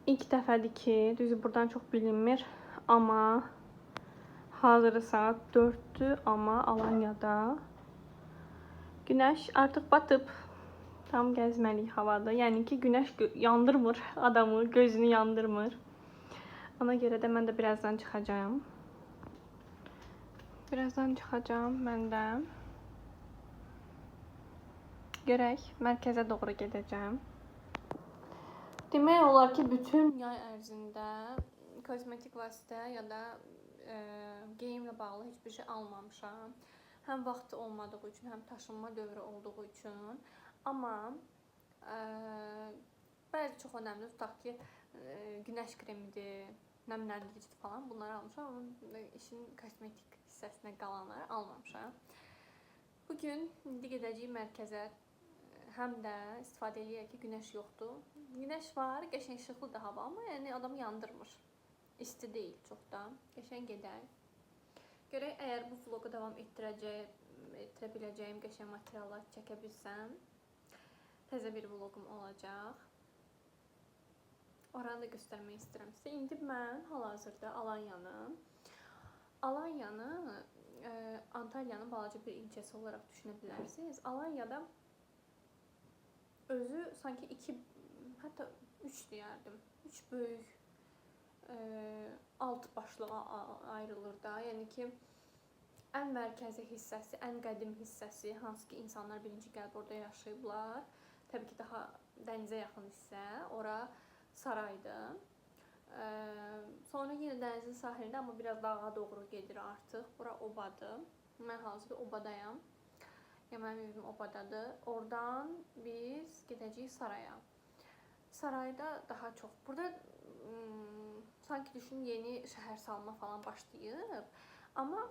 İlk dəfədir ki, düzü buradan çox bilinmir, amma hazırda saat 4-dür, amma Alanyada günəş artıq batıb. Tam gəzməlik havadır. Yəni ki, günəş yandırmır adamı, gözünü yandırmır. Ona görə də mən də birazdan çıxacağam. Mən də. Görək, mərkəzə doğru gedəcəm. Demək olar ki, bütün yay ərzində kozmetik vasitə ya da geyimlə bağlı heç bir şey almamışam. Həm vaxtı olmadığı üçün, həm daşınma dövrü olduğu üçün. Amma bəzi çox önəmli, tutaq ki, günəş kremidir, nəmləndiricidir falan bunları almışam. Amma işin kosmetik hissəsinə qalanları almamışam. Bugün indi gedəcəyik mərkəzə. Həm də istifadə edək ki, günəş yoxdur. Günəş var, qəşəng işıqlıdır hava, amma yəni adamı yandırmır. İsti deyil çox da. Qəşəng gedək. Görək, əgər bu vlogu davam etdirə biləcəyim qəşəng materiallar çəkə bilsəm, təzə bir vlogum olacaq. Oranı da göstərmək istəyirəm sizə. İndi mən hal-hazırda Alanyanı Antalyanın balaca bir ilçəsi olaraq düşünə bilərsiniz. Alanyada özü sanki 2, hətta 3 deyərdim. 3 böyük alt başlığa ayrılır da. Yəni ki, ən mərkəzi hissəsi, ən qədim hissəsi, hansı ki, insanlar birinci gəlib orada yaşayıblar. Təbii ki, daha dənizə yaxın hissə, ora saraydır. Sonra yenə dənizin sahilində, amma biraz dağa doğru gedir artıq. Bura obadır. Mən hazırda obadayam. Mənim evim obadadır. Oradan biz gedəcəyik saraya. Sarayda daha çox. Burada sanki düşün, yeni şəhər salma falan başlayıb. Amma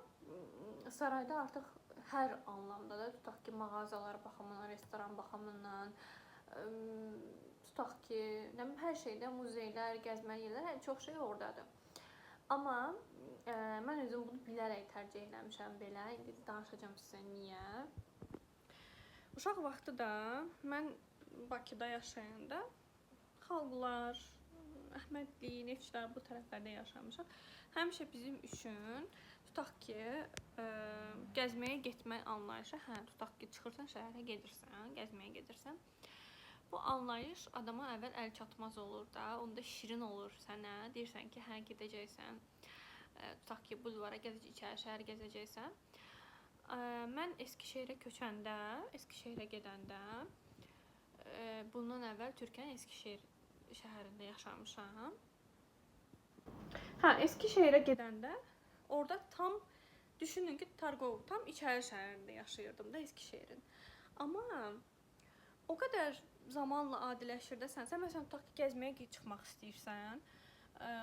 sarayda artıq hər anlamda da, tutaq ki, mağazalar baxımından, restoran baxımından, tutaq ki, hər şeydə muzeylər, gəzməli yerlər, çox şey oradadır. Amma mən özüm bunu bilərək tərcih eləmişəm belə. İndi danışacağım sizə niyə. Uşaq vaxtı da mən Bakıda yaşayanda Xalqlar, Əhmədli, Neftçilər bu tərəflərdə yaşamışam. Həmişə bizim üçün tutaq ki, gəzməyə getmək anlayışı, tutaq ki, çıxırsan şəhərə gedirsən, gəzməyə gedirsən. Bu anlayış adama əvvəl əl çatmaz olur da, onda şirin olur sənə. Deyirsən ki, gedəcəksən, tutaq ki, bulvara gəzəcəksən, içəri şəhər gəzəcəksən. Mən Eskişehirə köçəndə, Eskişehirə gedəndə, bundan əvvəl Türkiyənin Eskişehir şəhərində yaşamışam. Eskişehirə gedəndə, orada tam, düşünün ki, tam içəri şəhərində yaşayırdım da Eskişehirin. Amma o qədər zamanla adiləşir də sən məsələn, tutaq ki, gəzməyə çıxmaq istəyirsən,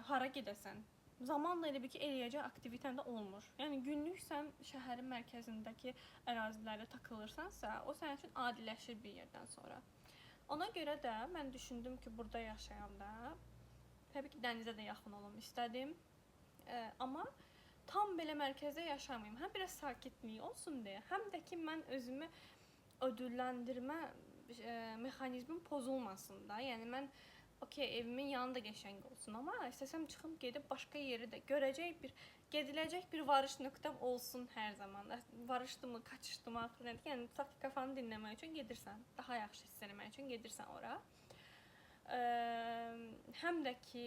hara gedəsən. Zamanla elə bir ki, eləyəcək aktivitən də olmur. Yəni, günlük sən şəhərin mərkəzindəki ərazilərdə takılırsansa, o sənin üçün adiləşir bir yerdən sonra. Ona görə də mən düşündüm ki, burada yaşayanda, təbii ki, dənizə də yaxın olum istədim. Amma tam belə mərkəzdə yaşamayayım. Həm biraz sakitlik olsun deyə, həm də ki, mən özümü ödülləndirmə mexanizmim pozulmasın da. Yəni, mən evimin yanı da qəşəng olsun, amma istəsəm çıxım, gedib başqa yeri də gediləcək bir varış nöqtəm olsun hər zaman. Varışdımı, kaçışdımı, yəni tutaq ki, kafanı dinləmək üçün gedirsən, daha yaxşı hiss eləmək üçün gedirsən ora. Həm də ki,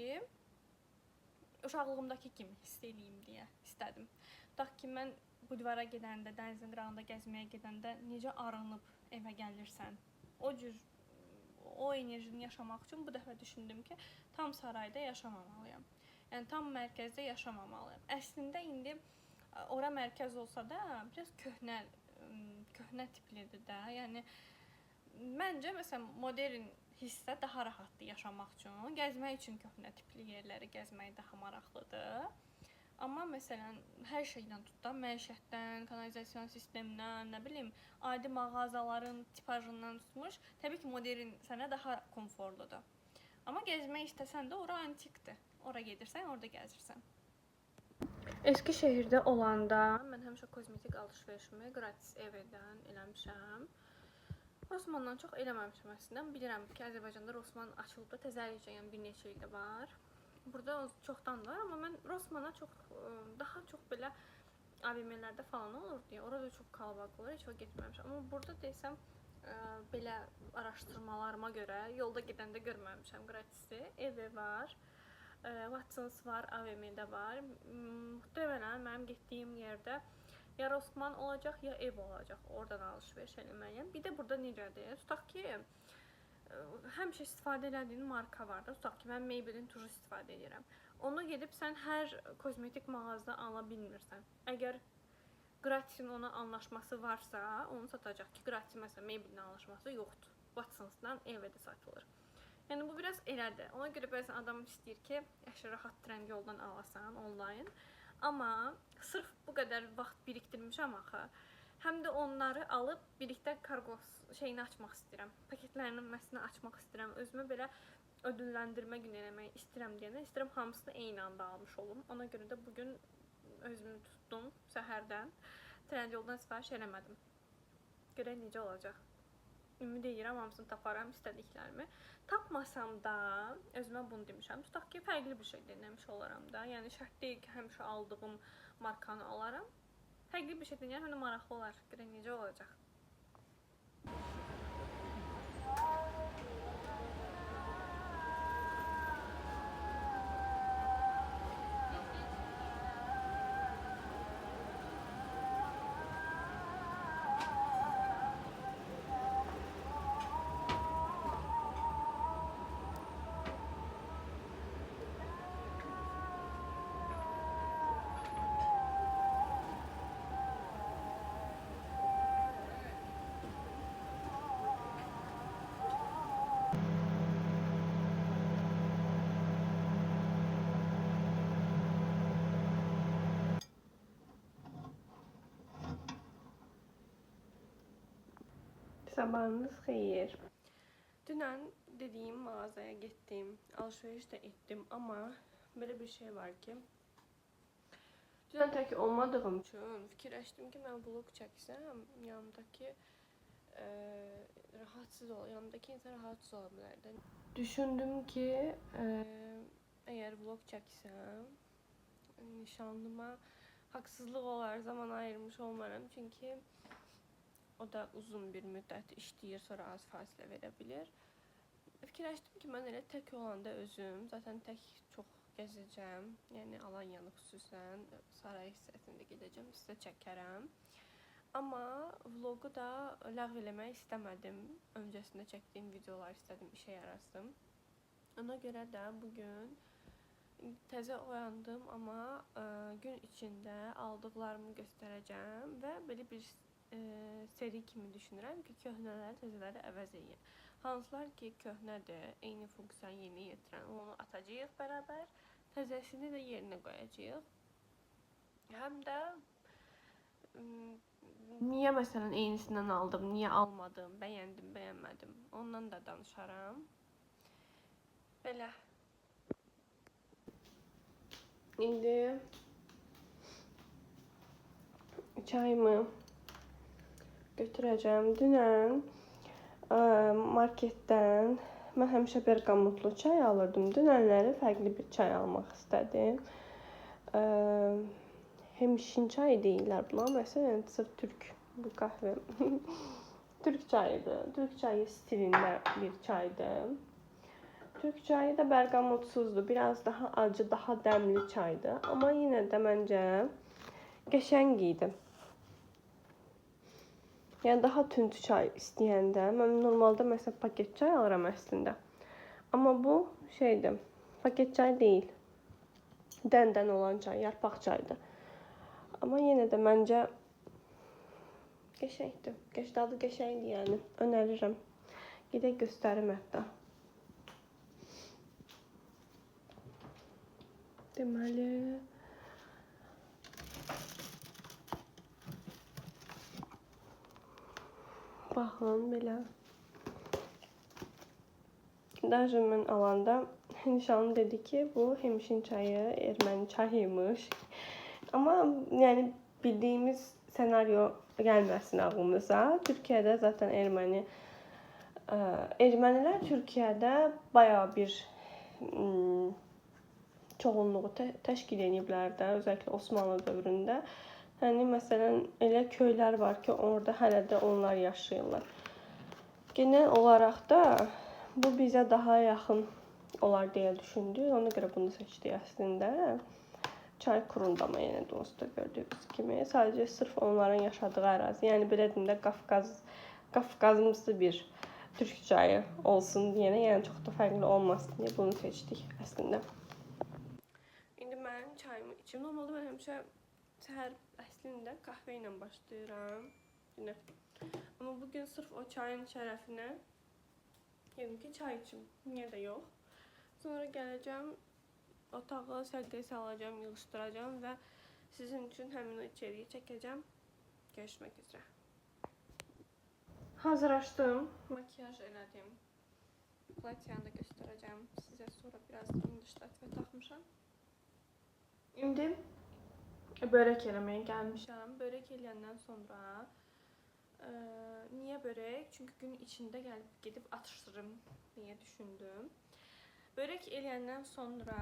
uşaqlığımdakı kimi hiss eləyim deyə istədim. Tutaq ki, mən bulvara gedəndə, dənizin qırağında gəzməyə gedəndə necə arınıb evə gəlirsən, o enerjini yaşamaq üçün bu dəfə düşündüm ki, tam sarayda yaşamamalıyam. Yəni, tam mərkəzdə yaşamamalıyam. Əslində, indi ora mərkəz olsa da, biraz köhnə tiplidir də. Yəni, məncə, məsələn, modern hissə daha rahatdır yaşamaq üçün. Gəzmək üçün köhnə tipli yerləri gəzmək daha maraqlıdır. Amma məsələn, hər şeydən tut da, məişətdən, kanalizasiya sistemindən, nə bilim, adi mağazaların tipajından tutmuş, təbii ki, modern sənə daha konforludur. Amma gəzmək istəsən də ora antikdir. Ora gedirsən, orada gəzirsən. Eskişehirdə olanda mən həmişə kozmetik alış-verişimi gratis evdən eləmişəm. Rossmanndan çox eləməmişəm əslində. Bilirəm ki, Azərbaycanda Rossmann açılıb da təzəlikcə, yəni bir neçə ildə var. Burada çoxdan var, amma mən Rossmanna daha çox belə AVM-lərdə falan olur deyə, orada çox kalabalıq olur, heç vaxt getməmişəm. Amma burada desəm, belə araşdırmalarıma görə yolda gedəndə görməmişəm qratisi. Ev var, Watsons var, AVM-də var. Muhtemelen mənim getdiyim yerdə ya Rossmann olacaq, ya ev olacaq. Oradan alış-veriş eləməliyəm. Bir də burada necədir? Tutaq ki, həmişə istifadə elədiyim marka var da. Tutaq ki, mən Maybelline tuju istifadə edirəm. Onu gedib sən hər kozmetik mağazada ala bilmirsən. Əgər Gratisin ona anlaşması varsa, onu satacaq ki, Gratis məsələn Maybelline anlaşması yoxdur. Watsons'dan evdə satılır. Yəni bu biraz elədir. Ona görə bəzən adam istəyir ki, yaxşı rahat trend yoldan alasan onlayn. Amma sırf bu qədər vaxt birikdirmişəm axı. Həm də onları alıb birlikdə kargos şeyini açmaq istəyirəm. Paketlərinin məsini açmaq istəyirəm. Özümə belə ödülləndirmə günü eləmək istəyirəm deyəndə, istəyirəm hamısını eyni anda almış olum. Ona görə də bugün özümü tutdum səhərdən. Trendyoldan sifariş eləmədim. Görək necə olacaq. Ümid edirəm hamısını taparam istədiklərimi. Tapmasam da özümə bunu demişəm. Tutaq ki, fərqli bir şey denemiş olaram da. Yəni şərt deyil ki, həmişə aldığım markanı alaram. Fərqli bir şey denəyəm, həm də maraqlı olar. Görək necə olacaq. Sabahınız xeyir. Dünən dediyim mağazaya getdim, alışveriş də etdim, amma belə bir şey var ki, dünən tək olmadığım üçün fikirləşdim ki, mən vlog çəksəm, yanımdakı yanımdakı insan rahatsız ola bilərdi. Düşündüm ki, əgər vlog çəksəm, nişanlıma haqsızlıq olar, zaman ayırmış olmaram, çünki o da uzun bir müddət işləyir, sonra az fasilə verə bilir. Fikirləşdim ki, mən elə tək olanda özüm, zaten tək çox gəzəcəm. Yəni Alanyanı xüsusən, saray hissəsində gedəcəm, sizə çəkərəm. Amma vlogu da ləğv eləmək istəmədim. Öncəsində çəkdiyim videolar istədim işə yarasın. Ona görə də bugün təzə oyandım, amma gün içində aldıqlarımı göstərəcəm və belə bir seri kimi düşünürəm ki, köhnələri təzələri əvəz edir. Hansılar ki, köhnədir, eyni funksiyanı yeni yetirən, onu atacağıq bərabər, təzəsini də yerinə qoyacağıq. Həm də niyə məsələn eynisindən aldım, niyə almadım, bəyəndim, bəyənmədim, ondan da danışaram. Belə. İndi çayımı götürəcəm. Dünən marketdən mən həmişə bergamotlu çay alırdım. Dünənləri fərqli bir çay almaq istədim. Hemşin çayı deyirlər buna. Məsələn, sırf türk bu qəhvə. Türk çayıdır. Türk çayı stilində bir çaydır. Türk çayı da bergamotsuzdur. Biraz daha acı, daha dəmli çaydır. Amma yenə də məncə qəşəng idi. Yəni daha tünd çay istəyəndə, mən normalda məsələn paket çay alıram əslində. Amma bu şeydir, paket çay deyil. Dən olan çay, yarpaq çaydır. Amma yenə də məncə qəşəngdir. Dadı qəşəngdir yəni. Önərirəm. Gedək göstərim hətta. Deməli baxın belə. Daha mən alanda nişanlı dedi ki, bu hemşin çayı, erməni çayıymış. Amma yəni bildiyimiz senaryo gəlməsin ağlımıza. Türkiyədə zaten erməni ermənilər Türkiyədə bayağı bir çoğunluğu təşkil ediblər də, özəlliklə Osmanlı dövründə. Yəni məsələn elə köylər var ki, orada hələ də onlar yaşayırlar. Genel olaraq da bu bizə daha yaxın olar deyə düşündük. Ona görə bunu seçdik əslində. Çaykurundama yenə dostu gördüyünüz kimi. Sadəcə sırf onların yaşadığı ərazi, yəni belə deyim də Qafqazımsı bir türk çayı olsun deyənə, yəni çox da fərqli olmasın deyə bunu seçdik əslində. İndi mən çayımı içim. Normalda mən həmişə səhər əslində qəhvə ilə başlayıram. Yine. Amma bugün sırf o çayın şərəfinə dedim ki, çay içim. Niyə də yox. Sonra gələcəm, otağı səliqəyə salacağım, yığışdıracağım və sizin üçün həmin o içeriği çəkəcəm. Görüşmək üzrə. Hazırlaşdım, makiyaj elədim. Platyanı da göstərəcəm sizə sonra biraz indişlatvə taxmışam. İndi börək eləməyə gəlmişəm. Börək eləyəndən sonra niyə börək? Çünki gün içində gedib atışdırım deyə düşündüm. Börək eləyəndən sonra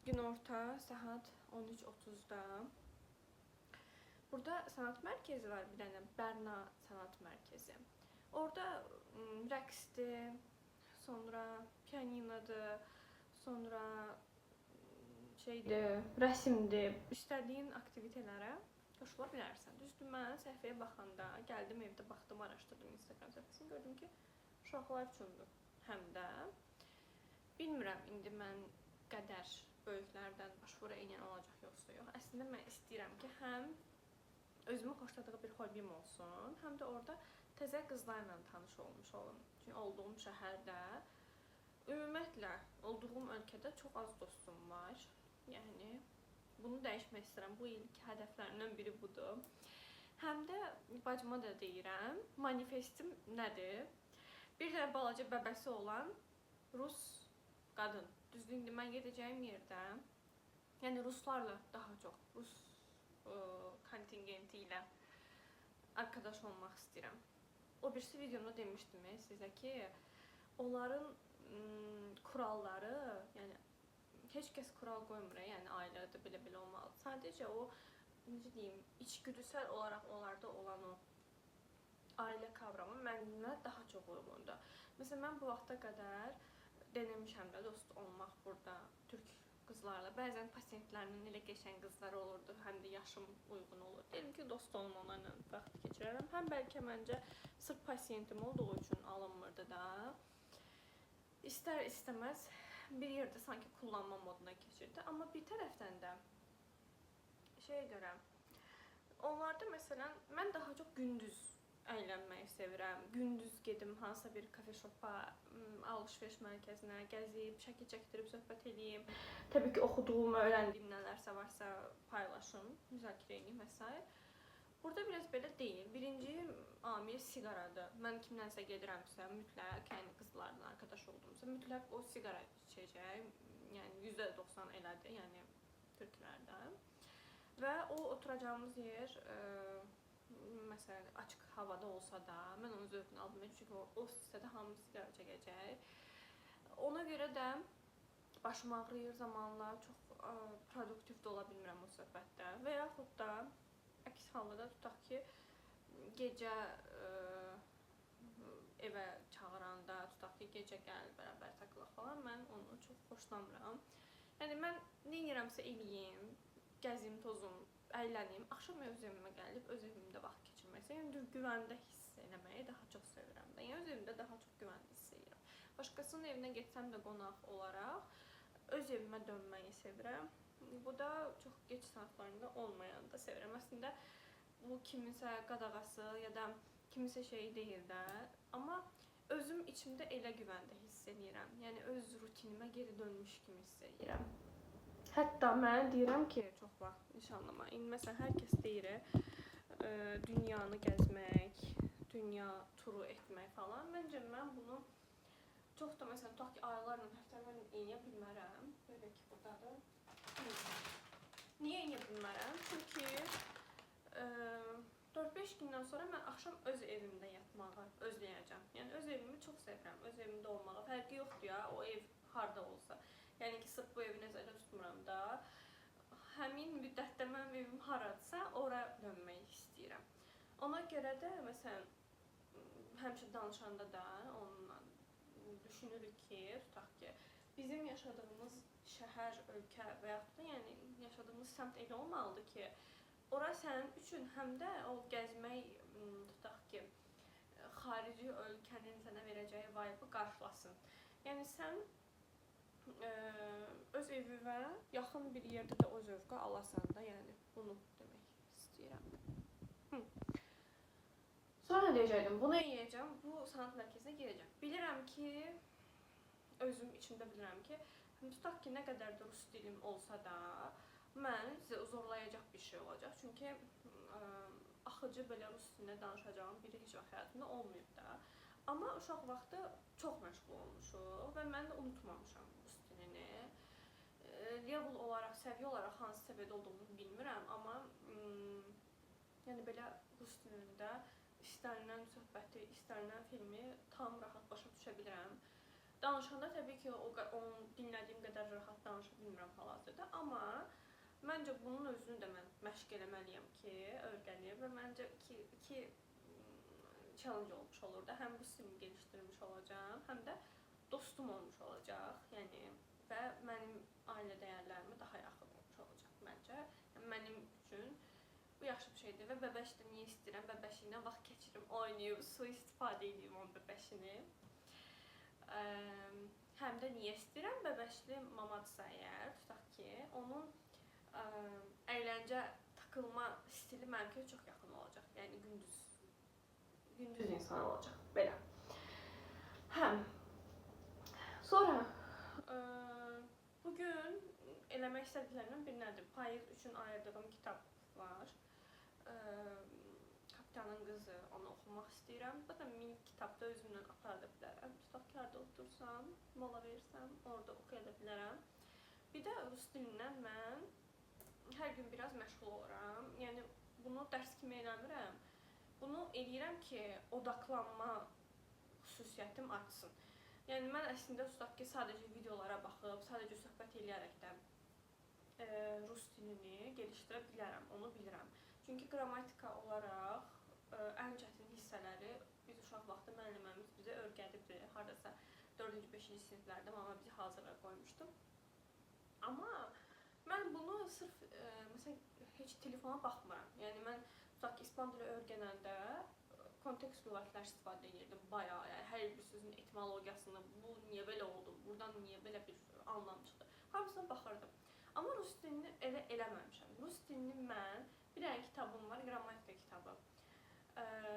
günorta saat 13:30-da burada sanat mərkəzi var, bir dənə Berna sanat mərkəzi. Orada rəqsdir, sonra pianinodur, sonra rəsmdir, istədiyin aktivitelərə qoşula bilərsən. Düzdür, mən səhifəyə baxanda gəldim, evdə baxdım, araşdırdım Instagram səhifəsini, gördüm ki, uşaqlar üçündür həm də. Bilmirəm, indi mən qədər böyüklərdən başvuru eynən olacaq yoxsa yox. Əslində mən istəyirəm ki, həm özümü xoşladığı bir hobim olsun, həm də orada təzə qızlarla tanış olmuş olum. Çünki olduğum şəhərdə, ümumiyyətlə, olduğum ölkədə çox az dostum var. Yəni, bunu dəyişmək istəyirəm. Bu ilk hədəflərimdən biri budur. Həm də bacıma da deyirəm, manifestim nədir? Bir dənə balaca bəbəsi olan Rus qadın. Düzdür, indi mən gedəcəyim yerdə, yəni ruslarla daha çox, Rus kontingenti ilə arkadaş olmaq istəyirəm. O birisi videomda demişdim sizə ki, onların kuralları, yəni heç kəs kural qoymur, yəni ailədə belə olmalı. Sadəcə o, necə deyim, içgüdüsel olaraq onlarda olan o ailə kavramı mənimlə daha çox uyğundur. Məsələn, mən bu vaxta qədər denemişəm də dost olmaq burada türk qızlarla. Bəzən pasientlərinin elə qəşəng qızları olurdu, həm də yaşım uyğun olur. Dedim ki, dost olma, onlarla vaxt keçirərəm. Həm bəlkə məncə sırf pasiyentim olduğu üçün alınmırdı da. İstər-istəməz bir yerdə sanki kullanma moduna keçirdi. Amma bir tərəfdən də şeyə görə, onlarda məsələn, mən daha çox gündüz əylənməyi sevirəm. Gündüz gedim hansısa bir kafe şopa, alış-veriş mərkəzinə gəzib, şəkil çəkdirib, söhbət edeyim. Təbii ki, oxuduğum, öyrəndiyim nələrsə varsa paylaşım, müzakirə edeyim və s. Burada biraz belə deyil. Birinci amil siqaradır. Mən kimlənsə gedirəmsə, mütləq, yəni qızlarla arkadaş olduğumsa, mütləq o siqara içəcək. Yəni %90 elədir, yəni türklərdə. Və o oturacağımız yer məsələn, açıq havada olsa da, mən onun zövqünü aldım. Çünki o hissədə hamı siqara çəkəcək. Ona görə də başım ağrıyır zamanla, çox produktiv də ola bilmirəm o söhbətdə. Və yaxud da əks halda da tutaq ki, gecə evə çağıranda, tutaq ki, gecə gəl, bərabər takılaq falan, mən onu çox xoşlamıram. Yəni, mən nə edirəmsə eləyim, gəzim, tozum, əylənim, axşam öz evimə gəlib, öz evimdə vaxt keçirməksə, yəni güvəndə hiss eləməyi daha çox sevirəm də. Yəni, öz evimdə daha çox güvəndə hiss edirəm. Başqasının evinə getsəm də qonaq olaraq, öz evimə dönməyi sevirəm. Bu da çox geç saatlarında olmayan da sevirəm. Əslində, bu kiminsə qadağası ya da kiminsə şeyi deyil də. Amma özüm içimdə elə güvəndə hiss edirəm. Yəni, öz rutinimə geri dönmüş kimi hiss edirəm. Hətta mən deyirəm ki, çox vaxt nişanlama, indi məsələn, hər kəs deyir, dünyanı gəzmək, dünya turu etmək falan. Məncə, mən bunu çox da məsələn, tutaq ki, aylarla, həftələrlə eləyə bilmərəm. Belə ki, buradadır. Niyə eləyə bilmərəm? Çünki 4-5 gündən sonra mən axşam öz evimdə yatmağı özləyəcəm. Yəni öz evimi çox sevirəm, öz evimdə olmağı. Fərqi yoxdur ya, o ev harda olsa. Yəni ki, sırf bu evi nəzərdə tutmuram da. Həmin müddətdə mənim evim haradsa, ora dönmək istəyirəm. Ona görə də, məsələn, həmişə danışanda da onunla düşünürük ki, tutaq ki, bizim yaşadığımız şəhər, ölkə və yaxud da yəni yaşadığımız səmt elə olmalıdır ki, ora sənin üçün həm də o gəzmək, tutaq ki, xarici ölkənin sənə verəcəyi vibe-ı qarşılasın. Yəni sən öz evi və yaxın bir yerdə də o zövqü alasan da, yəni bunu demək istəyirəm. Sonra nə deyəcəkdim? Bunu yeyəcəm, bu sanat mərkəzinə gedəcəm. Bilirəm ki, özüm içimdə bilirəm ki, tutaq ki, nə qədər də rus dilim olsa da, mən sizə zorlayacaq bir şey olacaq. Çünki axıcı belə rus dilində danışacağım biri heç vaxt həyatımda olmayıb da. Amma uşaq vaxtı çox məşğul olmuşuq və mən də unutmamışam rus dilini. Level olaraq, səviyyə olaraq hansı səviyyədə olduğumu bilmirəm, amma yəni belə rus dilində istənilən söhbəti, istənilən filmi tam rahat başa düşə bilirəm. Danışanda təbii ki, onu dinlədiyim qədər rahat danışa bilmirəm hal-hazırda, amma məncə bunun özünü də mən məşq eləməliyəm ki, öyrənib və məncə iki challenge olmuş olur da. Həm bu stilimi gelişdirmiş olacağım, həm də dostum olmuş olacaq. Yəni və mənim ailə dəyərlərimə daha yaxın olmuş olacaq məncə. Yəni, mənim üçün bu yaxşı bir şeydir və bəbəşdə niyə istəyirəm? Bəbəşiylə vaxt keçirim, oynayıb, sui-istifadə edeyim onun bəbəşini. Həm də niyə istəyirəm? Bəbəşli mamadırsa əgər, tutaq ki, onun əyləncə, takılma stili mənimki çox yaxın olacaq. Yəni gündüz insan olacaq, belə. Sonra bugün eləmək istədiklərimdən bir nədir? Payız üçün ayırdığım kitab var. Kapitanın qızı, onu oxumaq istəyirəm. Bu da minik kitabda özümlə aparda bilərəm. Tutaq ki, harada otursam, mola versəm, orada oxuya bilərəm. Bir də rus dilindən mən hər gün biraz məşğul oluram. Yəni, bunu dərs kimi eləmirəm. Bunu eləyirəm ki, odaqlanma xüsusiyyətim artsın. Yəni, mən əslində tutaq ki, sadəcə videolara baxıb, sadəcə söhbət eləyərəkdən rus dilini gelişdirə bilərəm, onu bilirəm. Çünki qrammatika olaraq ən çətin hissələri biz uşaq vaxtı müəlliməmiz bizə öyrədibdir. Haradasa 4-5-ci siniflərdə mama bizi hazırla qoymuşdu. Amma mən bunu sırf, məsələn, heç telefona baxmıram. Yəni, mən tutaq ki, ispan dili öyrənəndə kontekst lüğətlər istifadə edirdim bayağı. Yəni, hər bir sözün etimologiyasını, bu niyə belə oldu, buradan niyə belə bir anlam çıxdı. Hamısına baxırdım. Amma rus dilini elə eləməmişəm. Rus dilini mən, bir dənə kitabım var, qrammatika kitabı.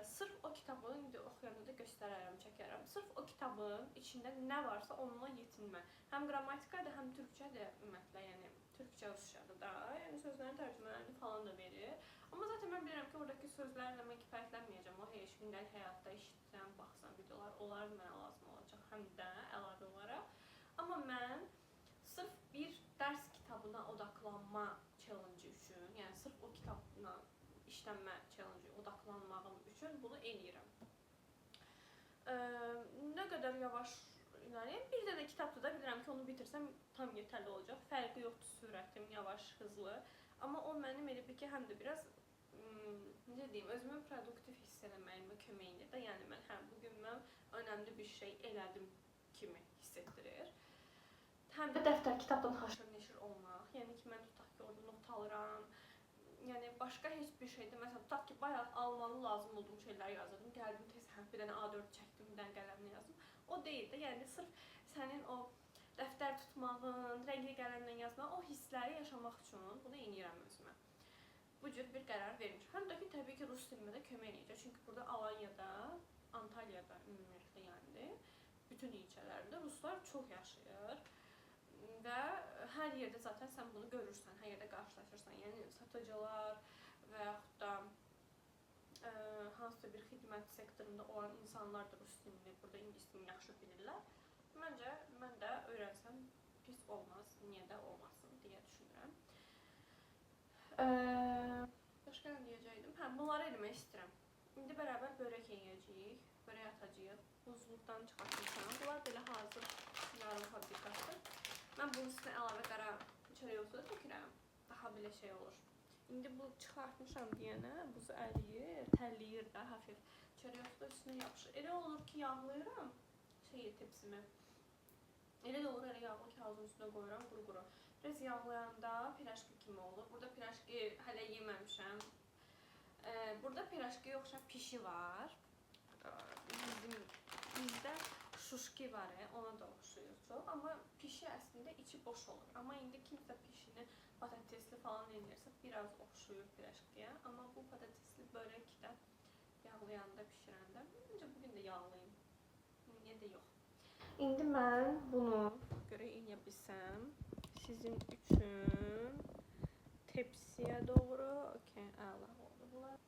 Sırf o kitabı indi oxuyanda da göstərərəm, çəkərəm. Sırf o kitabın içində nə varsa onunla yetinmə. Həm qrammatikadır, həm türkçədir ümumiyyətlə, yəni türkçə rusçadır da. Yəni sözlərin tərcümələrini falan da verir. Amma zaten mən bilirəm ki, oradakı sözlərlə mən kifayətlənməyəcəm. O heç gündəlik həyatda işitsən, baxsan videolar, onlar mənə lazım olacaq, həm də əlavə olaraq. Amma mən sırf bir dərs kitabına odaqlanma challenge üçün, yəni sırf o kitabla işlənmə challenge odaqlanmağım üçün bunu eləyirəm. Nə qədər yavaş iləriyəm, bir dənə kitabda da bilirəm ki, onu bitirsəm tam yetərli olacaq. Fərqi yoxdur sürətim, yavaş, hızlı. Amma o mənim elə bir ki, həm də biraz, necə deyim, özümü produktiv hiss eləməyimə kömək edir də. Yəni, mən bugün mən önəmli bir şey elədim kimi hiss etdirir. Həm də dəftər kitabdan haşır neşir olmaq. Yəni ki, mən tutaq ki, orada not alıram. Yəni, başqa heç bir şeydə, məsələn, tutaq ki, bayağı almalı lazım olduğum şeylər yazırdım. Gəldim, tez bir dənə A4 çəkdim, bir dənə qələmlə yazdım. O deyil də, yəni, sırf sənin o dəftər tutmağın, rəngli qələmlə yazmaq, o hissləri yaşamaq üçün bunu eləyirəm özümə. Bu cür bir qərar vermişəm. Həm də ki, təbii ki, rus dilimə də kömək eləyəcək. Çünki burada Alanyada, Antalyada ümumiyyətlə, yəni, bütün ilçələrində ruslar çox yaşayır. Və hər yerdə zaten sən bunu görürsən, hər yerdə qarşılaşırsan. Yəni, satıcılar və yaxud da hansısa bir xidmət sektorunda olan insanlar da rus dilini, burada ingilis dilini yaxşı bilirlər. Məncə, mən də öyrənsəm pis olmaz, niyə də olmasın deyə düşünürəm. Başqa Başqa nə deyəcəydim? Hə, bunları eləmək istəyirəm. İndi bərabər börək yeyəcəyik, börək atacağıq. Buzluqdan çıxartmışam. Bunlar belə hazır yarım fabrikası. Mən bunun üstünə əlavə qara çörək otu tökürəm. Daha belə şey olur. İndi bu çıxartmışam deyənə, buzu əriyir, tərləyir də hafif. Çörək otu da üstünə yapışır. Elə olur ki, yağlayıram tepsimi. Elə də olur, elə yağlı kağızın üstünə qoyuram, quru-quru. Biraz yağlayanda piraşki kimi olur. Burada piraşki hələ yeməmişəm. Burada piraşki yoxsa pişi var. Bizdə şuşki var, ona da oxşuyur çox. Amma pişi əslində içi boş olur. Amma indi kimsə pişini patatesli falan eləyirsə, biraz oxşuyur piraşkiyə. Amma bu patatesli börək də yağlayanda, pişirəndə. Məncə bugün də yağlayayım. Niyə də yox. İndi mən bunu görə eləyə bilsəm, sizin üçün tepsiyə doğru, okey, əla oldu bunlar.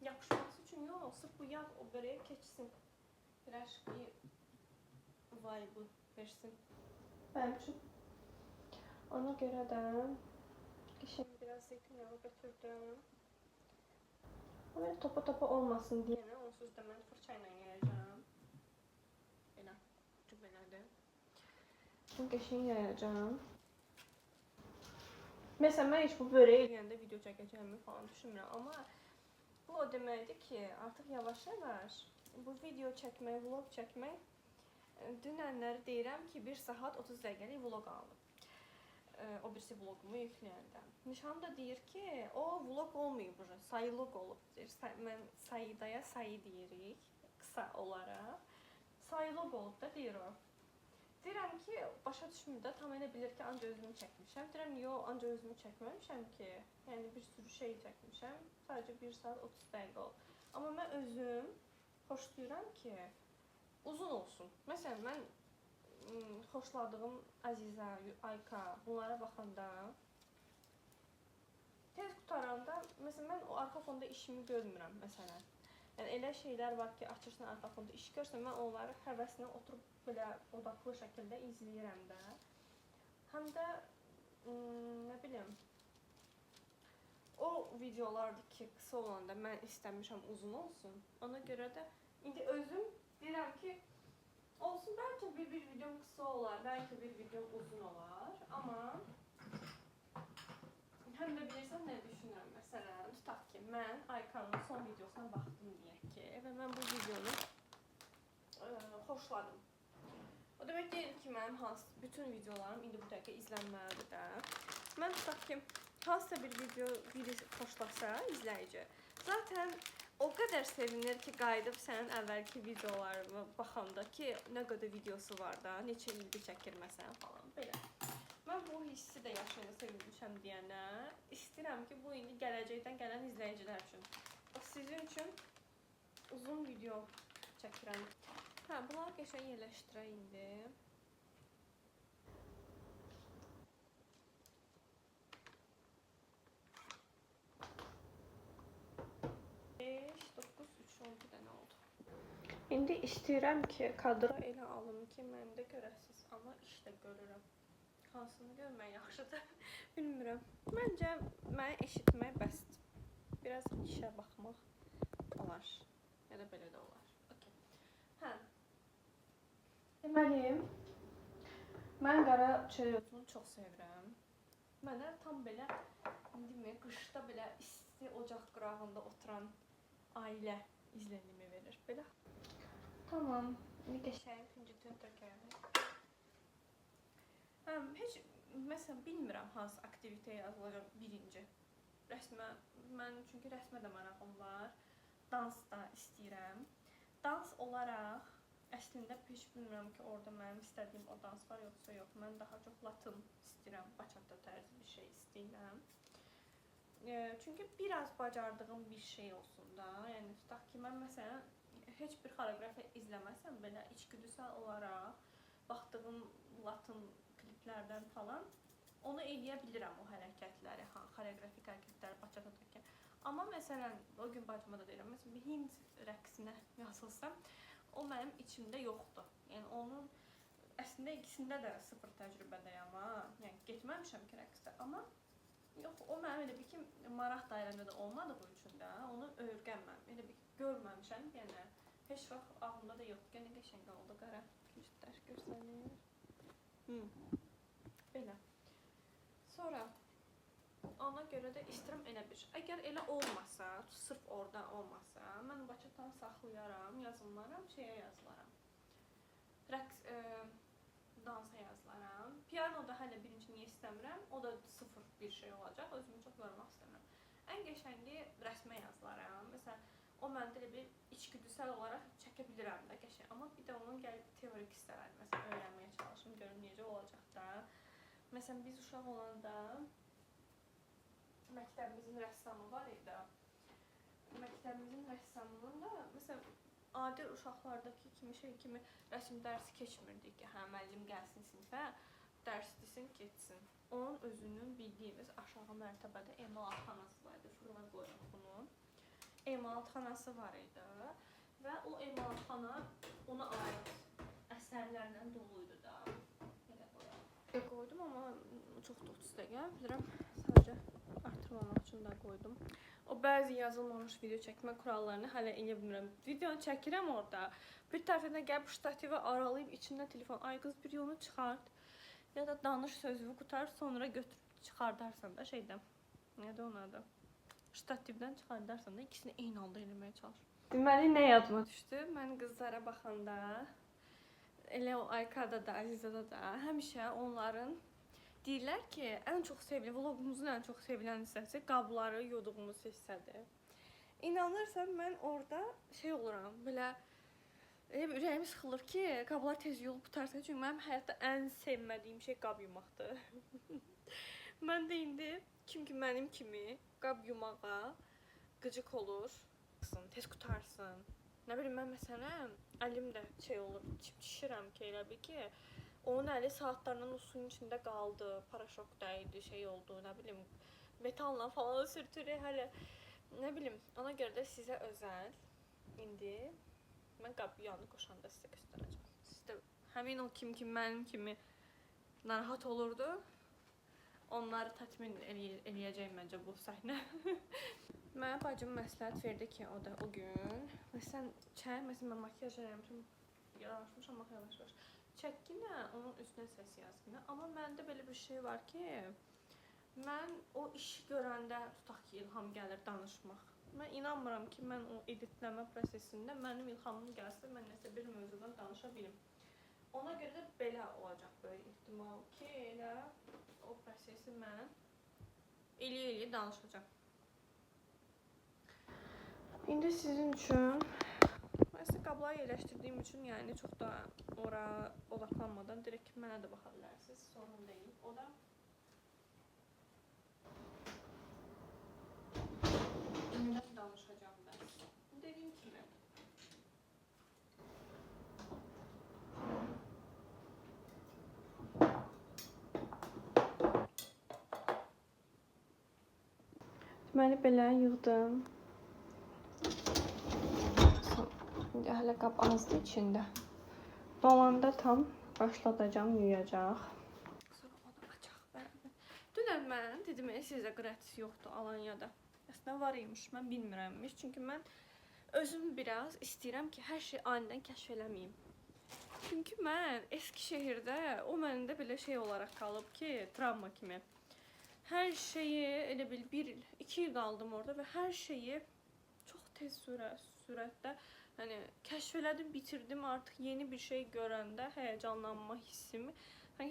Yapışması üçün yox, sırf bu yağ o böreğe keçsin. Piraşki vibe'ı versin. Benim için. Ona göre de şimdi biraz zeytinyağı götürdüm. Ama topa topa olmasın diye onsuz da ben fırçayla yayacağım. Belə, ucu belədir. Şimdi qəşəng yayacağım. Mesela ben hiç bu böreği eləyəndə video çəkəcəyimi falan düşünmürəm. Ama bu o deməkdir ki, artıq yavaş-yavaş bu video çəkmək, vlog çəkmək, dünənləri deyirəm ki, 1 saat 30 dəqiqəlik vlog aldım. O birisi vlogumu yükləyəndə. Nişan da deyir ki, o vlog olmayıb, sayılıq olub. Mən sayıdaya sayı deyirik, qısa olaraq. Sayılıq olub da deyir o. Deyirəm ki, başa düşmür də, tam elə bilir ki, ancaq özümü çəkmişəm. Deyirəm, yox, ancaq özümü çəkməmişəm ki. Yəni, bir sürü şey çəkmişəm. Sadəcə 1 saat 30 dəqiqə oldu. Amma mən özüm xoşlayıram ki, uzun olsun. Məsələn, mən xoşladığım Əzizə, Ayka, bunlara baxanda tez qutaranda, məsələn, mən o arxa fonda işimi görmürəm, məsələn. Yəni, elə şeylər var ki, açırsan arxa fonda iş görsən, mən onları həvəsinə oturub belə odaqlı şəkildə izləyirəm də. Həm də, nə bilim, o videolardır ki, qısa olanda mən istəmişəm uzun olsun. Ona görə də indi özüm deyirəm ki, olsun, bəlkə bir videom qısa olar, bəlkə bir videom uzun olar. Amma həm də bilirsən nə düşünürəm, məsələn, tutaq ki, mən Aykanın son videosuna baxdım deyək ki, və mən bu videonu xoşladım. O demək deyil ki, mənim bütün videolarım indi bu dəqiqə izlənməlidir də. Mən tutaq ki, hansısa bir video biri xoşlasa izləyici, zaten o qədər sevinir ki, qayıdıb sənin əvvəlki videolarına baxanda ki, nə qədər videosu var da, neçə ildir çəkir məsələn falan, belə. Mən bu hissi də yaşayana sevinmişəm deyənə, istəyirəm ki, bu indi gələcəkdən gələn izləyicilər üçün. Sizin üçün uzun video çəkirəm. Hə, bunları qəşəng yerləşdirək indi. İndi istəyirəm ki, kadra elə alım ki, mən də görəsiz, amma işdə görürəm. Hansını görmək yaxşıdır, bilmirəm. Məncə, məni eşitmək bəsdir. Biraz işə baxmaq olar, ya da belə də olar. Okay. Hə. Deməli, mən qara çörək otunu çox sevirəm. Mənə tam belə, indi qışda belə isti ocaq qırağında oturan ailə izlənimi verir. Belə. Tamam, indi qəşəng küncütünü tökərəm. Heç, məsələn, bilmirəm hansı aktivitəyə yazılacaq birinci. Rəsmə, mən çünki rəsmə də marağım var. Dans da istəyirəm. Dans olaraq, əslində heç bilmirəm ki, orada mənim istədiyim o dans var yoxsa yox. Mən daha çox latın istəyirəm, bachata tərzi bir şey istəyirəm. Çünki biraz bacardığım bir şey olsun da. Yəni, tutaq ki, mən məsələn, heç bir xoreografiya izləməsəm, belə içgüdüsel olaraq baxdığım latın kliplərdən falan onu eləyə bilirəm, o hərəkətləri, xoreografik hərəkətləri, bachatadakı. Amma məsələn, o gün bacıma da deyirəm, məsələn, bir Hind rəqsinə yazılsam, o mənim içimdə yoxdur. Yəni, onun əslində ikisində də sıfır təcrübədəyəm, yəni getməmişəm ki, rəqsdə, amma Yox, o mənim elə bir ki, maraq dairəmdə də olmadığı üçün də onu öyrənməm. Elə bir görməmişəm, yəni heç vaxt ağlımda da yoxdur. Yenə qəşəng oldu, qara küçlər göstərir. Belə. Sonra ona görə də istəyirəm elə bir. Əgər elə olmasa, sırf orada olmasa, mən Bakıdan saxlayaram, yazılaram, şeyə yazılaram. Rəqs dansa yazılaram. Pianoda hələ birinci niyə istəmirəm? O da sıfır bir şey olacaq. Özümü çox yormaq istəmirəm. Ən qəşəngi rəsmə yazılaram. Məsələn, o məndə elə bir içgüdüsel olaraq çəkə bilirəm də qəşəng. Amma bir də onun gəlib teorik hissələrini məsələn öyrənməyə çalışım, görüm necə olacaq da. Məsələn, biz uşaq olanda məktəbimizin rəssamı var idi. Məktəbimizin rəssamının da məsələn adi uşaqlardakı kimi rəsm dərsi keçmirdik ki, hə müəllim gəlsin sinifə, dərs desin, keçsin. Onun özünün bildiyimiz aşağı mərtəbədə emalatxanası var idi. Fırına qoyuruq bunu. Emalatxanası var idi və o emalatxana ona aid əsərlərlə doluydu da. Belə qoyuram. Qoydum amma çox 30 dəqiqə bilirəm. Sadəcə artırmamaq üçün də qoydum. O bəzi yazılmamış video çəkmə kurallarını hələ eləyə bilmirəm. Videonu çəkirəm orada. Bir tərəfindən gəlib ştativi aralayıb içindən telefon, ay qız bir yolunu çıxart. Ya da danış sözünü qutar, sonra götürüb çıxardarsan da şeydən. Nədir onun adı? Ştativdən çıxardarsan da ikisini eyni anda eləməyə çalış. Deməli, nə yadıma düşdü? Mən qızlara baxanda, elə o Aykada da, Azizada da həmişə onların deyirlər ki, ən çox sevilən, vlogumuzun ən çox sevilən hissəsi qabları yuduğumuz hissədir. İnanırsan, mən orada şey oluram, belə ürəyimi sıxılır ki, qablar tez yuyulub qutarsın. Çünki mənim həyatda ən sevmədiyim şey qab yumaqdır. Mən də indi kim ki mənim kimi qab yumağa qıcıq olur, tez qutarsın. Nə bilim, mən məsələn, əlim də şey olur, çişirəm ki, elə bir ki, onun əli saatlarla o suyun içində qaldı, paraşok dəydi, şey oldu, nə bilim, metalla falan sürtürük hələ. Nə bilim, ona görə də sizə özəl indi mən qab yuyanı qoşanda sizə göstərəcəm. Siz də həmin o kim ki mənim kimi narahat olurdu, onları tatmin eləyəcək məncə bu səhnə. Mənə bacım məsləhət verdi ki, o da o gün, məsələn, mən makyaj eləmişəm, yavaşmışam, yavaş. Çəkkinə, onun üstünə səs yazginə. Amma məndə belə bir şey var ki, mən o işi görəndə tutaq ki, ilham gəlir danışmaq. Mən inanmıram ki, mən o editləmə prosesində mənim ilhamım gəlsə, mən nəsə bir mövzudan danışa bilim. Ona görə də belə olacaq böyük ehtimal ki, elə o prosesi mən eləyə danışacağım. İndi sizin üçün Məsələn, qabları yerləşdirdiyim üçün, yəni çox da ora odaqlanmadan direkt mənə də baxa bilərsiniz, sorun deyil. O da nədən danışacağım da. Dediyim kimi. Deməli, belə yığdım. Hələ qab azdır içində. Dolanda tam başladacağım yuyacaq. Sonra onu açaq bərabər. Dünən mən dedim, sizə qratis yoxdur Alanyada. Əslində var imiş, mən bilmirəmmiş. Çünki mən özüm biraz istəyirəm ki, hər şey anidən kəşf eləməyim. Çünki mən Eskişehirdə o məndə belə şey olaraq qalıb ki, travma kimi. Hər şeyi elə bil 1-2 il qaldım orada və hər şeyi çox tez sürətdə kəşf elədim, bitirdim, artıq yeni bir şey görəndə həyəcanlanma hissimi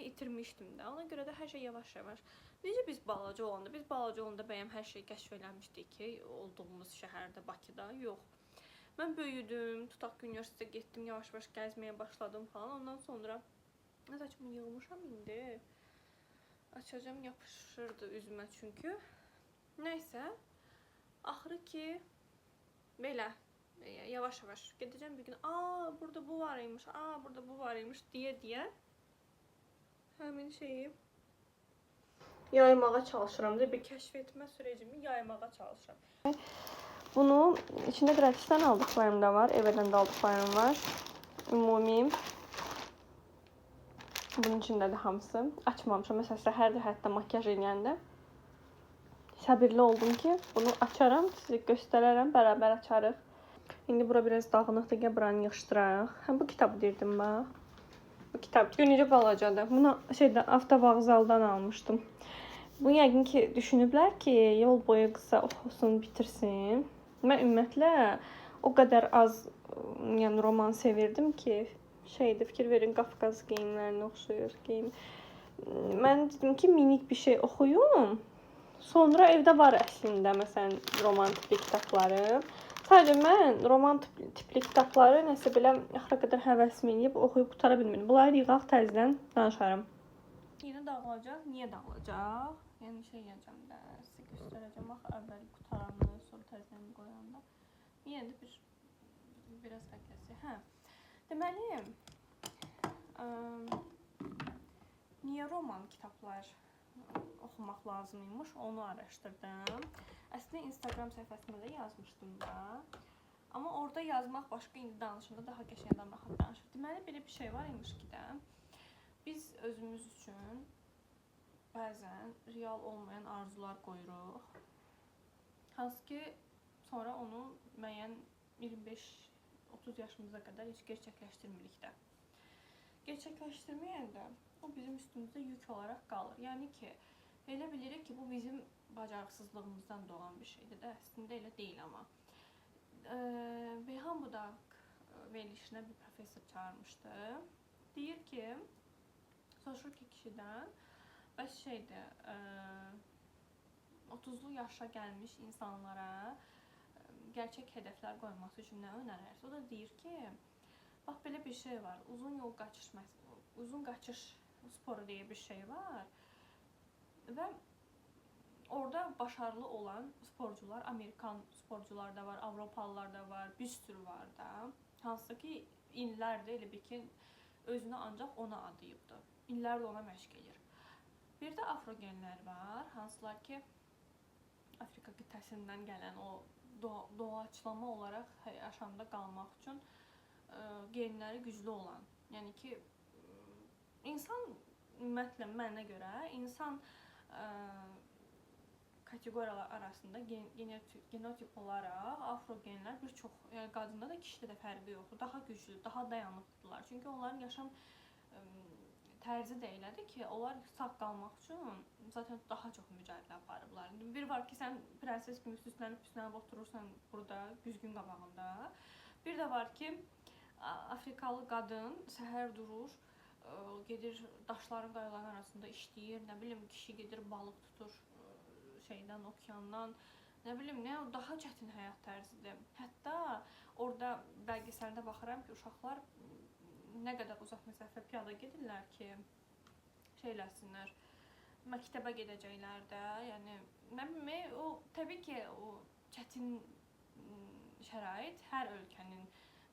itirmişdim də. Ona görə də hər şey yavaş-yavaş. Necə biz balaca olanda bəyəm hər şeyi kəşf eləmişdik ki, olduğumuz şəhərdə, Bakıda? Yox. Mən böyüdüm, tutaq ki, universitetə getdim, yavaş-yavaş gəzməyə başladım falan. Ondan sonra saçımı yığmışam indi. Açacağım, yapışırdı üzümə çünki. Nəysə, axırı ki, belə. Yavaş-yavaş gedəcəm bir gün, burada bu var imiş, burada bu var imiş deyə həmin şeyi yaymağa çalışıram. Bir kəşf etmə sürecimi yaymağa çalışıram. Bunu içində qratisdən aldıqlarım da var, evdən də aldıqlarım var. Ümumi. Bunun içindədir hamısı. Açmamışam. Məsələn, səhər də hətta makyaj eləyəndə səbirli oldum ki, bunu açaram, sizə göstərərəm, bərabər açarıq. İndi bura biraz dağınıqdır, gəl buranı yığışdıraq. Hə, bu kitabı deyirdim bax. Bu kitab necə balacadır. Bunu avtovağzaldan almışdım. Bu yəqin ki, düşünüblər ki, yol boyu qısa oxusun, bitirsin. Mən ümumiyyətlə o qədər az yəni roman sevirdim ki, fikir verin, Qafqaz geyimlərinə oxşuyur geyim. Mən dedim ki, minik bir şey oxuyum. Sonra evdə var əslində məsələn roman tipli kitabları. Sadəcə mən roman tipli kitabları nəsə belə axıra qədər həvəsim eləyib oxuyub qutara bilmirdim. Bunları yığaq təzədən danışaram. Yenə dağılacaq. Niyə dağılacaq? Yəni yeyəcəm də, sizə göstərəcəm. Axı əvvəl qutaranı, sonra təzədən qoyanda. Yenə də biraz fərqləsi. Hə. Deməli, niyə roman kitablar oxumaq lazımıymış, onu araşdırdım. Əslində Instagram səhifəsində də yazmışdım da. Amma orada yazmaq başqa, indi danışanda daha qəşəng danışır. Deməli, belə bir şey var imiş ki də, biz özümüz üçün bəzən real olmayan arzular qoyuruq. Hansı ki, sonra onu müəyyən 25-30 yaşımıza qədər heç gerçəkləşdirmirik də. Gerçəkləşdirməyəndə o bizim üstümüzdə yük olaraq qalır. Yəni ki, elə bilirik ki, bu bizim bacarıqsızlığımızdan doğan bir şeydir də, əslində elə deyil amma. Beyhan Budaq verilişinə bir professor çağırmışdı. Deyir ki, soruşur ki kişidən, bəs 30'lu yaşa gəlmiş insanlara gerçək hədəflər qoyması üçün nə önərərsə? O da deyir ki, bax belə bir şey var, uzun qaçış sporu deyə bir şey var və orada başarılı olan sporcular, Amerikan sporcular da var, Avropalılar da var, bir sürü var da. Hansı ki, illərdir elə bir ki, özünü ancaq ona adayıbdır. İllərdir ona məşq edir. Bir də afrogenlər var, hansılar ki, Afrika qitəsindən gələn o doğaçlama olaraq yaşamda qalmaq üçün genləri güclü olan. Yəni ki, insan, ümumiyyətlə mənə görə, insan kateqoriyalar arasında genotip olaraq afrogenlər bir çox, yəni qadında da kişidə də fərqi yoxdur, daha güclü, daha dayanıqlıdırlar. Çünki onların yaşam tərzi də elədir ki, onlar sağ qalmaq üçün zaten daha çox mücadilə aparıblar. Bir var ki, sən prenses kimi süslənib oturursan burada, güzgün qabağında. Bir də var ki, Afrikalı qadın səhər durur, gedir daşların, qayaların arasında işləyir, nə bilim, kişi gedir balıq tutur okeandan, nə bilim, daha çətin həyat tərzidir. Hətta orada bəlgesəldə baxıram ki, uşaqlar nə qədər uzaq məsafə piyada gedirlər ki, eləsinlər, məktəbə gedəcəklər də, yəni, nə bilim, o, təbii ki, o çətin şərait hər ölkənin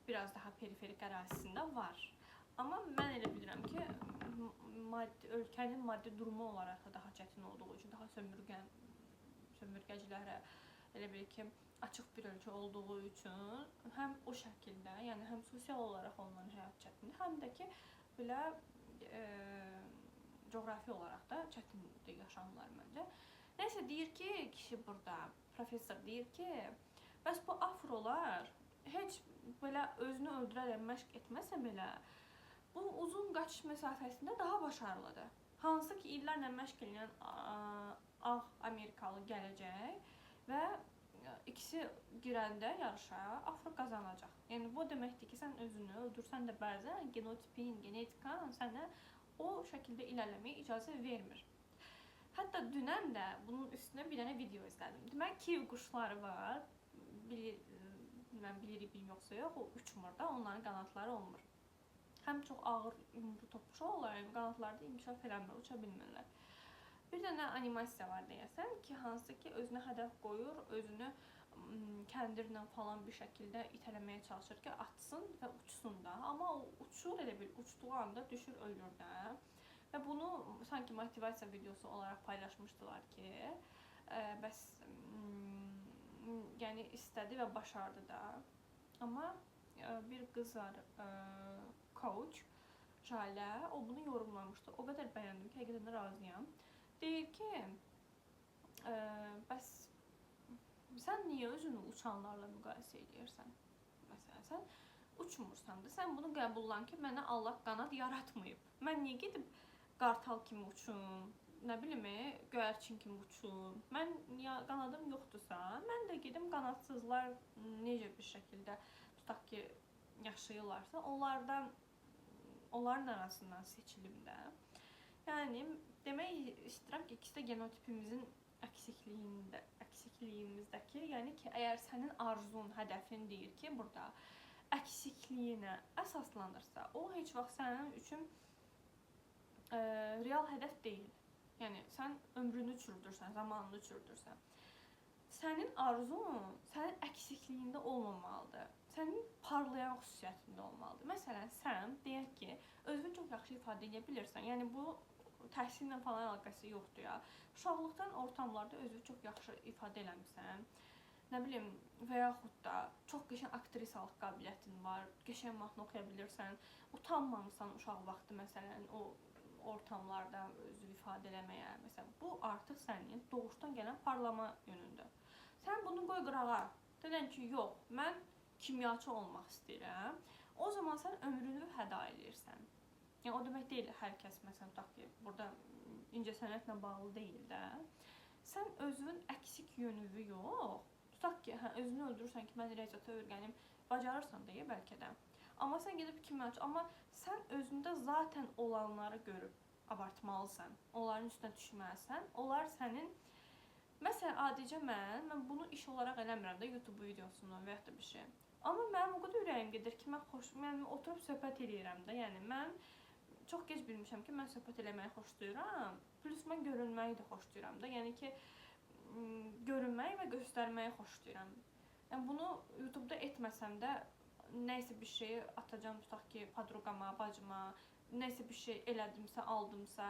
biraz daha periferik ərazisində var. Amma mən elə bilirəm ki, ölkənin maddi durumu olaraq da daha çətin olduğu üçün, daha sömürgəcilərə elə bil ki, açıq bir ölkə olduğu üçün həm o şəkildə, yəni həm sosial olaraq onların həyat çətindir, həm də ki, belə coğrafi olaraq da çətindir yaşamlar məncə. Nəysə, deyir ki, kişi burada, professor deyir ki, bəs bu afrolar heç belə özünü öldürərək məşq etməsə belə, bu uzun qaçış məsafəsində daha başarılıdır. Hansı ki, illərlə məşq edən ağ Amerikalı gələcək və ikisi girəndə yarışa afro qazanacaq. Yəni, bu deməkdir ki, sən özünü öldürsən də bəzən genotipin, genetikan sənə o şəkildə ilərləməyə icazə vermir. Hətta dünən də bunun üstünə bir dənə video izlədim. Demək, kiv quşları var, bilirik, yoxsa yox, o uçmur da, onların qanatları olmur. Həm çox ağır yumru topuşu olar, qanatlarda inkişaf eləmir, uça bilmirlər. Bir dənə animasiya var deyəsən ki, hansı ki, özünə hədəf qoyur, özünü kəndirlə falan bir şəkildə itələməyə çalışır ki, atsın və uçsun da. Amma o uçur, elə bil, uçduğu anda düşür, ölür də. Və bunu sanki motivasiya videosu olaraq paylaşmışdılar ki, bəs yəni istədi və başardı da. Amma bir qız var, coach, Jalə, o bunu yorumlamışdı. O qədər bəyəndim ki, həqiqətən də razıyam. Deyir ki, Bəs sən niyə özünü uçanlarla müqayisə edirsən? Məsələn, sən uçmursan da, sən bunu qəbullan ki, mənə Allah qanad yaratmayıb. Mən niyə gedib qartal kimi uçum, nə bilim, göyərçin kimi uçum. Mən qanadım yoxdursa, mən də gedim qanadsızlar necə bir şəkildə tutaq ki, yaşayırlarsa, onların arasından seçilim də. Yəni demək istəyirəm ki, ikisi də genotipimizin əksikliğimizdəki, yəni ki, əgər sənin arzun, hədəfin deyir ki, burada əksikliyinə əsaslanırsa, o heç vaxt sənin üçün real hədəf deyil. Yəni sən ömrünü çürüdürsən, zamanını çürüdürsən. Sənin arzun sənin əksikliyində olmamalıdır. Sənin parlayan xüsusiyyətində olmalıdır. Məsələn, sən deyək ki, özünü çox yaxşı ifadə edə bilirsən. Yəni bu təhsillə falan əlaqəsi yoxdur ya. Uşaqlıqdan ortamlarda özünü çox yaxşı ifadə eləmirsən. Nə bilim, və yaxud da çox qəşəng aktrisalıq qabiliyyətin var, qəşəng mahnı oxuya bilirsən, utanmamısan uşaq vaxtı məsələn o ortamlarda özünü ifadə eləməyə. Məsələn, bu artıq sənin doğuşdan gələn parlama yönündür. Sən bunu qoy qırağa. Deyən ki, yox, mən kimyaçı olmaq istəyirəm. O zaman sən ömrünü fəda edirsən. Yəni o demək deyil, hər kəs məsələn tutaq ki, burada incəsənətlə bağlı deyil də. Sən özünün əksik yönünü yox, tutaq ki, özünü öldürürsən ki, mən riyaziyyata öyrənim, bacarırsan deyə bəlkə də. Amma sən gedib kimyaçı, amma sən özündə zaten olanları görüb abartmalısan, onların üstünə düşməlisən. Onlar sənin, məsələn, adicə mən bunu iş olaraq eləmirəm də YouTube videosunu və ya da bir şey. Amma mənim o qədər ürəyim gedir ki, mən oturub söhbət eləyirəm də, yəni mən çox gec bilmişəm ki, mən söhbət eləməyi xoşlayıram, plus mən görünməyi də xoşlayıram da, yəni ki, görünməyi və göstərməyi xoşlayıram. Yəni bunu YouTube-da etməsəm də, nəysə bir şeyi atacam, tutaq ki, podruqama, bacıma, nəysə bir şey elədimsə, aldımsa,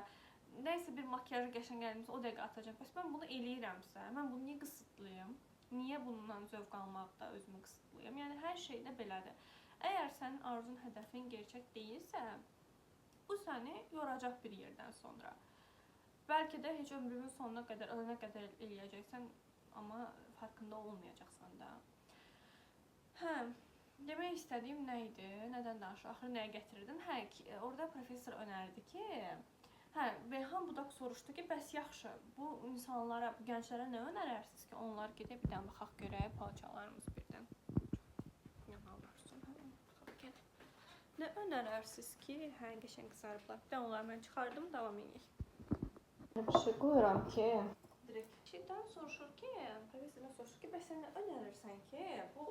nəysə bir makyajı qəşəng gəldimsə, o dəqiqə atacam. Bəs mən bunu eləyirəmsə, mən bunu niyə qısıtlayım? Niyə bundan zövq almaqda özümü qısıtlayım? Yəni hər şey də belədir. Əgər sənin arzun, hədəfin gerçək deyilsə, bu səni yoracaq bir yerdən sonra. Bəlkə də heç ömrünün sonuna qədər, ölənə qədər eləyəcəksən, amma farkında olmayacaqsan da. Demək istədiyim nə idi? Nədən danışır? Axırı nəyə gətirirdim? Orada professor önərdi ki, Beyhan Budaq soruşdu ki, bəs yaxşı, bu insanlara, bu gənclərə nə önərərsiniz ki, onlar gedib bir dənə baxaq görək, palçalarımız birdən. Nə önərərsiniz ki, qəşəng qızarıblar. Bir də onları mən çıxardım, davam edək. Bir şey qoyuram ki, direkt şeydən soruşur ki, professordan soruşur ki, bəs sən nə önərirsən ki, bu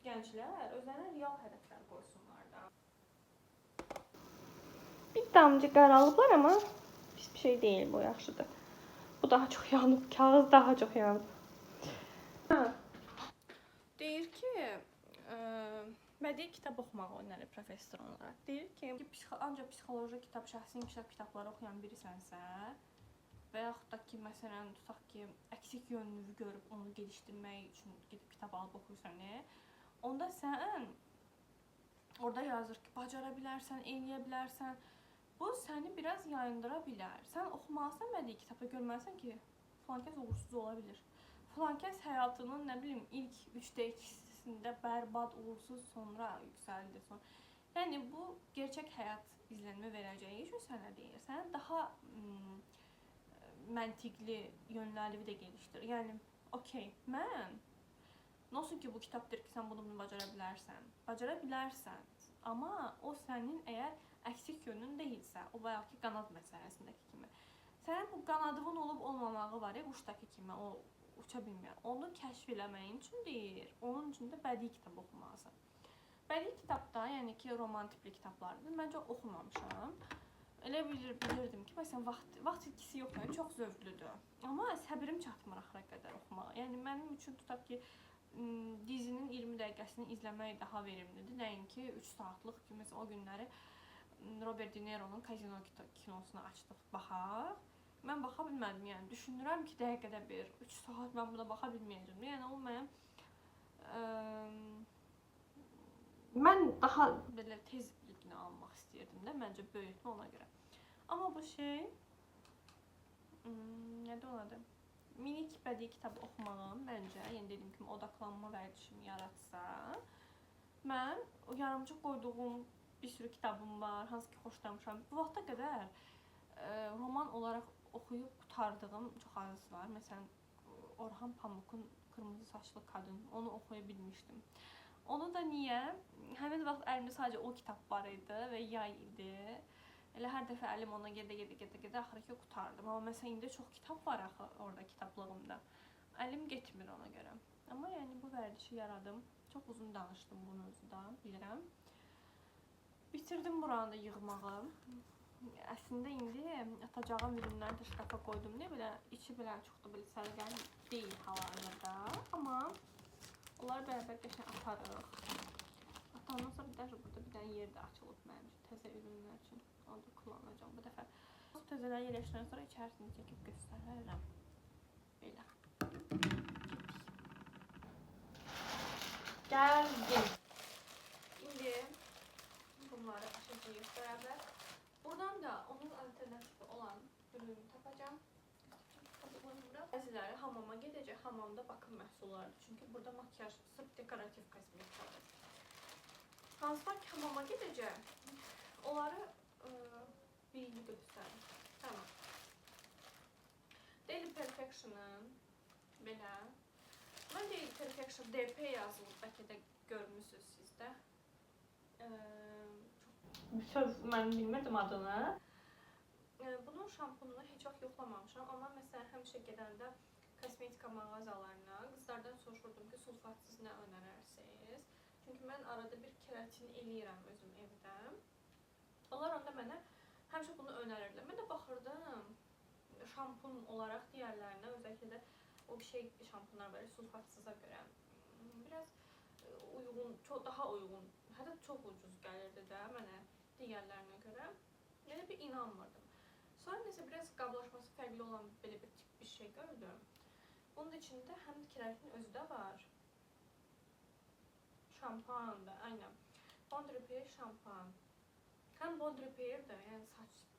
gənclər özlərinə real hədəflər qoysunlar da. Bir damcı qaralıblar, amma pis bir şey deyil, bu yaxşıdır. Bu daha çox yanıb, kağız daha çox yanıb. Deyir ki, bədii kitab oxumağı önərir professor olaraq. Deyir ki, ancaq psixoloji kitab, şəxsi inkişaf kitabları oxuyan birisənsə və yaxud da ki, məsələn, tutaq ki, əksik yönünü görüb onu gelişdirmək üçün gedib kitab alıb oxuyursan, onda sən orada yazır ki, bacara bilərsən, eləyə bilərsən. Bu səni biraz yayındıra bilər. Sən oxumalısan bədii kitabda, görməlisən ki, filankəs uğursuz ola bilir. Filankəs həyatının, nə bilim, ilk 3-də 2-sində bərbad, uğursuz, sonra yüksəldi. Yəni, bu gerçək həyat izlənmə verəcəyi üçün sənə deyir. Sənə daha məntiqli yönləri də gelişdir. Yəni, okey, mən olsun ki, bu kitabdır ki, sən bunu bacara bilərsən. Bacara bilərsən. Amma o sənin əgər əksik yönün deyilsə, o bayaq ki, qanad məsələsindəki kimi. Sənin bu qanadının olub-olmamağı var ya, quşdakı kimi, o uça bilməyən. Onu kəşf eləməyin üçün deyir. Onun üçün də bədii kitab oxumalısan. Bədii kitabda, yəni ki, roman tipli kitablardır. Məncə oxumamışam. Elə bilirdim ki, məsələn, vaxt itkisi yox, yəni çox zövqlüdür. Amma səbrim çatmır axıra qədər oxumağa. Yəni, mənim üçün tutaq ki, dizinin 20 dəqiqəsini izləmək daha verimlidir. Nəinki 3 saatlıq ki, məsələn, o günləri Robert De Niro'nun Casino kinosunu açdıq, baxaq. Mən baxa bilmədim, yəni düşünürəm ki, dəqiqədə bir 3 saat mən buna baxa bilməyəcəm. Yəni o mənim mən daha belə tez bilgini almaq istəyirdim də, məncə böyütmə ona görə. Amma bu şey nədir onadır? minik bədii kitab oxumağım məncə, yəni dediyim kimi odaqlanma vərdişimi yaratsa, mən yarımçıq qoyduğum bir sürü kitabım var, hansı ki xoşlamışam. Bu vaxta qədər roman olaraq oxuyub qutardığım çox az var. Məsələn, Orhan Pamukun Qırmızı Saçlı Qadın, onu oxuya bilmişdim. Onu da niyə? Həmin vaxt əlimdə sadəcə o kitab var idi və yay idi. Elə hər dəfə əlim ona gedə axırı ki qutardım. Amma məsələn indi çox kitab var axı orada kitablığımda. Əlim getmir ona görə. Amma yəni bu vərdişi yaradım. Çox uzun danışdım bunu özüdə, bilirəm. Bitirdim buranı da yığmağı. Əslində indi atacağım ürünləri də şkafa qoydum. Nə belə içi belə çox da belə sərgən deyil hal-hazırda. Amma onları bərabər qəşəng atarıq. Atandan sonra bir də burada bir dənə yer də açılıb mənim üçün təzə ürünlər üçün. Onu da kullanacağım bu dəfə. Təzələri yerləşdirəndən sonra içərisini çəkib göstərərəm. Belə. Gəldim. İndi bunları açacağıq bərabər. Buradan da onun alternatifi olan ürünü tapacağım. Bəziləri hamama gedəcək. Hamamda bakım məhsullarıdır. Çünki burada makyaj, sırf dekorativ kosmetikadır. Hansılar ki hamama gedəcək, onları birini göstərim. Tamam. Daily Perfection'ın belə. Mən Daily Perfection DP yazılıb, bəlkə də görmüsünüz siz də. Söz mən bilmirdim adını. Bunun şampununu heç vaxt yoxlamamışam, amma məsələn həmişə gedəndə kosmetika mağazalarına qızlardan soruşurdum ki, sulfatsız nə önərərsiniz? Çünki mən arada bir keratin eləyirəm özüm evdə. Onlar onda mənə həmişə bunu önərirlər. Mən də baxırdım, şampun olaraq digərlərinə, özəlliklə də o şey şampunlar var, sulfatsıza görə biraz uyğun, daha uyğun, hətta çox ucuz gəlirdi də mənə digərlərinə görə. Yəni bir inanmırdım. Sonra nəsə biraz qablaşması fərqli olan belə bir tip bir şey gördüm. Bunun içində həm keratin özü də var. Şampan da, aynen. Bond Repair şampan. Həm Bond Repair'dir, yəni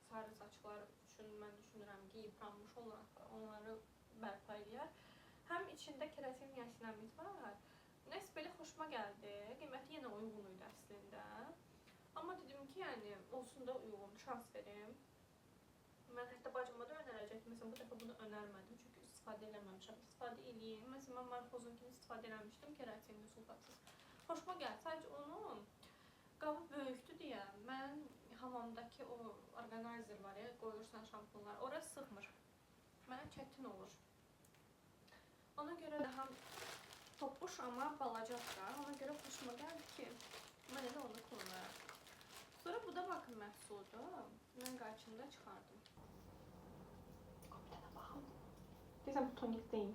sarı saçlar üçün mən düşünürəm ki, yıpranmış olaraq onları bərpa eləyər. Həm içində keratin niasinamid var. Nəsə belə xoşuma gəldi. Qiyməti yenə uyğun idi əslində. Amma dedim ki, yəni olsun da uyğun, şans verim. Mən hətta bacıma da önərəcəkdim. Məsələn, bu dəfə bunu önərmədim, çünki istifadə eləməmişəm. İstifadə eləyim. Məsələn, mən Markozunkini istifadə eləmişdim, keratinli, sulfatsız. Xoşuma gəldi. Sadəcə onun qabı böyükdür deyə mən hamamdakı o organizer var ya, qoyursan şampunlar, ora sığmır. Mənə çətin olur. Ona görə daha topuş, amma balacadır da. Ona görə xoşuma gəldi ki, mən elə onu kullanıram. Sonra bu da bakım məhsuludur. Mən qarşımda çıxardım. Kopyana baxın. Deyəsən bu tonik deyil.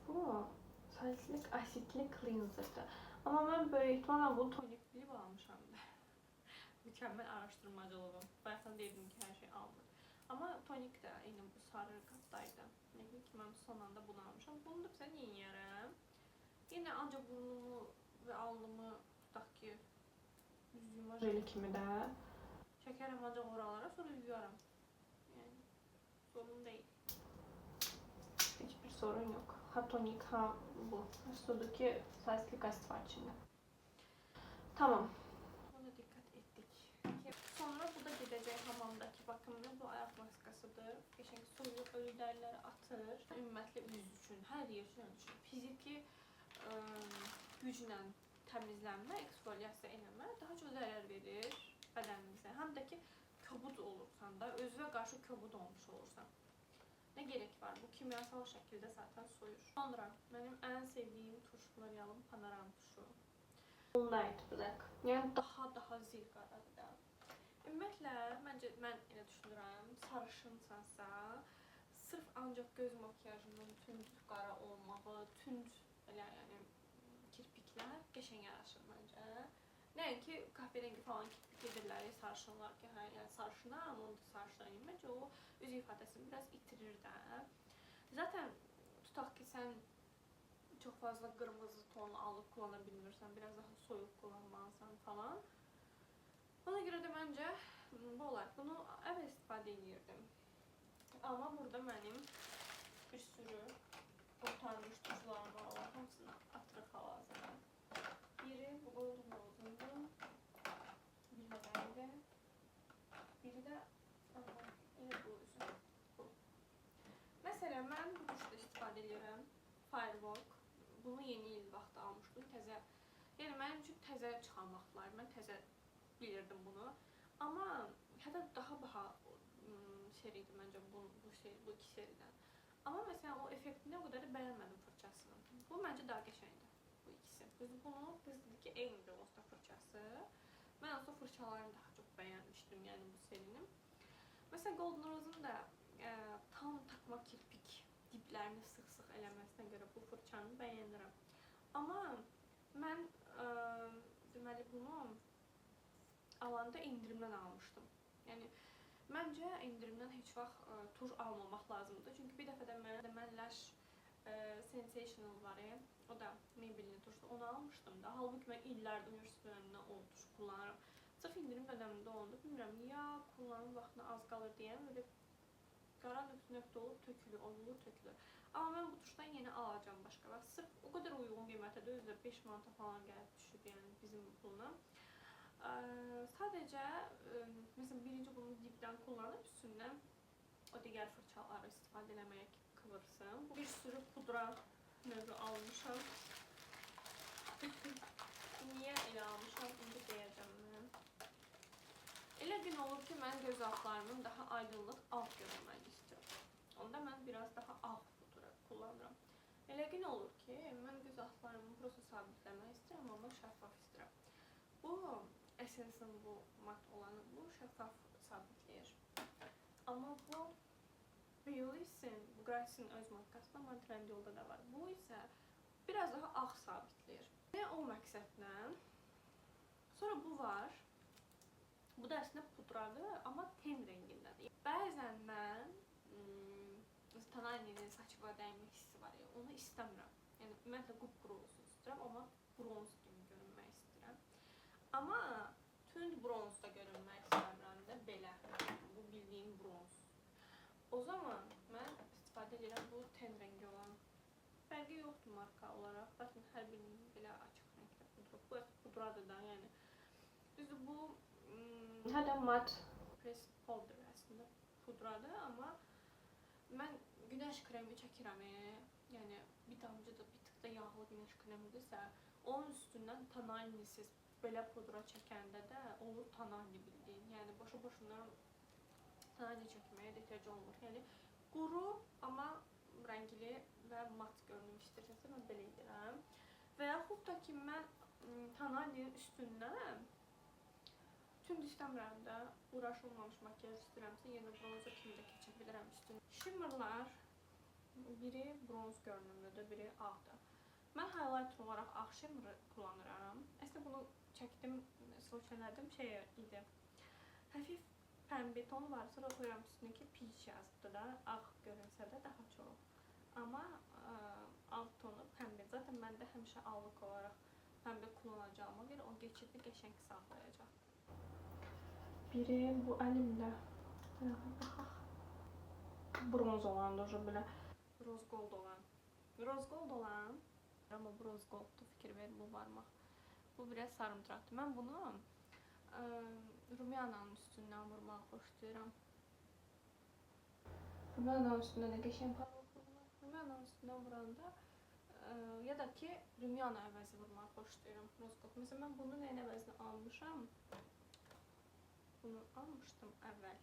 Bu salisylik asitli cleanser'dır. Amma mən böyük ihtimalle bunu tonik bilib almışam da. Mükəmməl araşdırmacılığım. Bayaqdan deyirdim ki, hər şey almır. Amma tonik də eyni bu sarı qatdaydı. Nə bileyim ki, mən son anda bunu almışam. Bunu da sən yiyərəm. Yenə ancaq burnumu və alnımı tutaq ki, yüzüyümə jeli kimi də çəkərəm ancaq oralara, sonra yuyaram. Yəni, sorun deyil. Hiçbir sorun yok. Ha tonik, ha bu. Üstündeki salisylik asit var içinde. Tamam. Buna dikkat ettik. Sonra bu da gidecek hamamdaki bakımda bu ayak maskasıdır. Geçen soyuq ölü dərləri atır. Ümumiyyətlə üz üçün, hər yer üçün. Fiziki güclə təmizlənmə, eksfoliasiya eləmə daha çox zərər verir bədənimizə. Həm də ki, kobud olursan da, özünə qarşı kobud olmuş olursan. Nə gerek var? Bu kimyasal şəkildə zaten soyur. Sonra mənim ən sevdiyim tuş L'Oreal'ın Panoram tuşu. Moonlight Black. Yəni daha zil qaradır da. Ümumiyyətlə, məncə mən elə düşünürəm, sarışınsansa, sırf ancaq göz makyajının tünd qara olmağı, tünd elə yəni kirpiklər qəşəng yaraşır məncə. Nəinki kahverengi falan kirpik edirlər sarışınlar ki, hə, yəni sarışınam, onu da sarışınayım. Məncə o üz ifadəsini biraz itirir də. Zaten tutaq ki, sən çox fazla qırmızı ton alıb kullana bilmirsən, biraz daha soyuq kullanmalısan falan. Ona görə də məncə bu olar. Bunu əvvəl istifadə edirdim. Amma burada mənim bir sürü kurtarmış tuşlarım var. Onlar hamısını atırıq hal-hazırda. Biri bu Golden Rose'undur. Bir hədədir. Biri də elə bu özü. Bu. Məsələn, mən bu tuşda istifadə edirəm. Firework. Bunu yeni il vaxtı almışdım. Təzə. Yəni mənim üçün təzə çıxan vaxtlar. Mən təzə bilirdim bunu. Amma hətta daha baha seriydi məncə bu iki seridən. Amma məsələn o effektini o qədər də bəyənmədim fırçasını. Bu məncə daha qəşəngdir bu ikisi. Bunu qız dedi ki, eynidir Losta fırçası. Mən aslında fırçalarını daha çox bəyənmişdim, yəni bu serinin. Məsələn Golden Rose'un da tam takma kirpik diplərini sıx-sıx eləməsinə görə bu fırçanı bəyənirəm. Amma mən deməli bunu alanda indirimdən almışdım. Yəni məncə indirimdən heç vaxt tuş almamaq lazımdır. Çünki bir dəfə də mən Lash Sensational var ya, o da Maybelline tuşdu, onu almışdım da. Halbuki mən illərdir universitet dövründə o tuşu kullanırım. Sırf indirim dövründə oldu. Bilmirəm niyə kullanım vaxtına az qalır deyəm və qara nöqtə olub tökülür, olulur, tökülür. Amma mən bu tuşdan yeni alacağım başqa vaxt. Sırf o qədər uyğun qiymətədir, özü 5 manata falan gəlib düşüb, yəni bizim puluna. Sadəcə, məsələn, birinci bunu dipdən kullanıb üstündən o digər fırçaları istifadə eləməyə kıvırsın. Bir sürü pudra növü almışam. Niyə elə almışam, indi deyəcəm mən. Elə gün olur ki, mən göz altlarımın daha aydınlıq alt görünməni istəyirəm. Onda mən biraz daha ağ pudra kullanıram. Elə gün olur ki, mən göz altlarımı prosta sabitləmək istəyirəm, amma şəffaf istəyirəm. Bu Essence'ın bu mat olanı bu şəffaf sabitləyir. Amma bu Biolis'in, bu Grace'in öz markasında, amma Trendyol'da da var. Bu isə biraz daha ağ sabitləyir. Və o məqsədlə. Sonra bu var. Bu da əslində pudradır, amma ten rengindədir. Bəzən mən Tanani'nin saçıma dəymə hissi var ya, onu istəmirəm. Yəni ümumiyyətlə qupquru olsun istəyirəm, amma bronz kimi görünmək istəyirəm. Amma tünd bronzda görünmək istəmirəm də belə. Bu bildiyim bronz. O zaman mən istifadə edirəm bu ten rengi olan. Fərqi yoxdur marka olaraq. Baxın, hər birinin belə açıq rəngdə pudra. Bu pudradır da, yəni. Düzdür, bu hətta mat press powder əslində pudradır, amma mən günəş kremi çəkirəm, yəni bir damcı da, bir tık da yağlı günəş kremidirsə, onun üstündən Tanani'siz belə pudra çəkəndə də olur Tanani bildiyin. Yəni boşa-boşuna Tanani çəkməyə də ehtiyac olmur. Yəni quru, amma rəngli və mat görünüm istəyirsənsə mən belə edirəm. Və yaxud da ki mən Tanani'nin üstündən tünd istəmirəm də, uğraşılmamış makyaj istəyirəmsə, yenə bronza kimi də keçə bilirəm üstünə. Shimmerlar, biri bronz görünümlüdür, biri ağdır. Mən highlighter olaraq ağ shimmer kullanıram. Əslində bunu çəkdim, swatchlədim, şey idi. Həfif pəmbi ton var, sonra koyuram üstünə ki, peach yazdı da, ağ görünsə də daha çox. Amma alt tonu pəmbi. Zaten məndə həmişə allıq olaraq pəmbi kullanacağıma görə o geçidli qəşəng saxlayacaq. Biri bu əlimdə bronz olandır, belə rose gold olan. Rose gold olan, amma bu rose golddur, fikir verin bu barmaq. Bu biraz sarımtıraqdır. Mən bunu Rumiana'nın üstündən vurmağı xoşlayıram. Rumiana'nın üstündən də qəşəng parlıq vurmaq. Rumiana'nın üstündən vuranda ya da ki Rumiana əvəzi vurmağı xoşlayıram. Rose gold. Məsələn, mən bunun ən əvəzini almışam. Bunu almışdım əvvəl.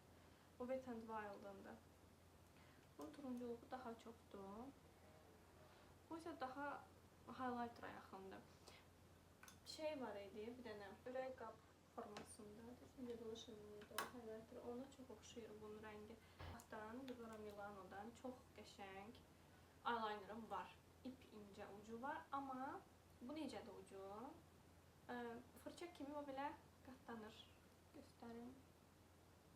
O Wet n Wild'ında. Bunun turunculuğu daha çoxdur. Bu isə daha highlighter'a yaxındır. Şey var idi, bir dənə ürək qab formasında. Düşüncə dolaşımında o highlighter. Ona çox oxşayır bunun rəngi. Hatta Zara Milano'dan çox qəşəng eyeliner'ım var. İp incə ucu var, amma bu necədir ucu? Fırça kimi o belə qatlanır. Göstərim.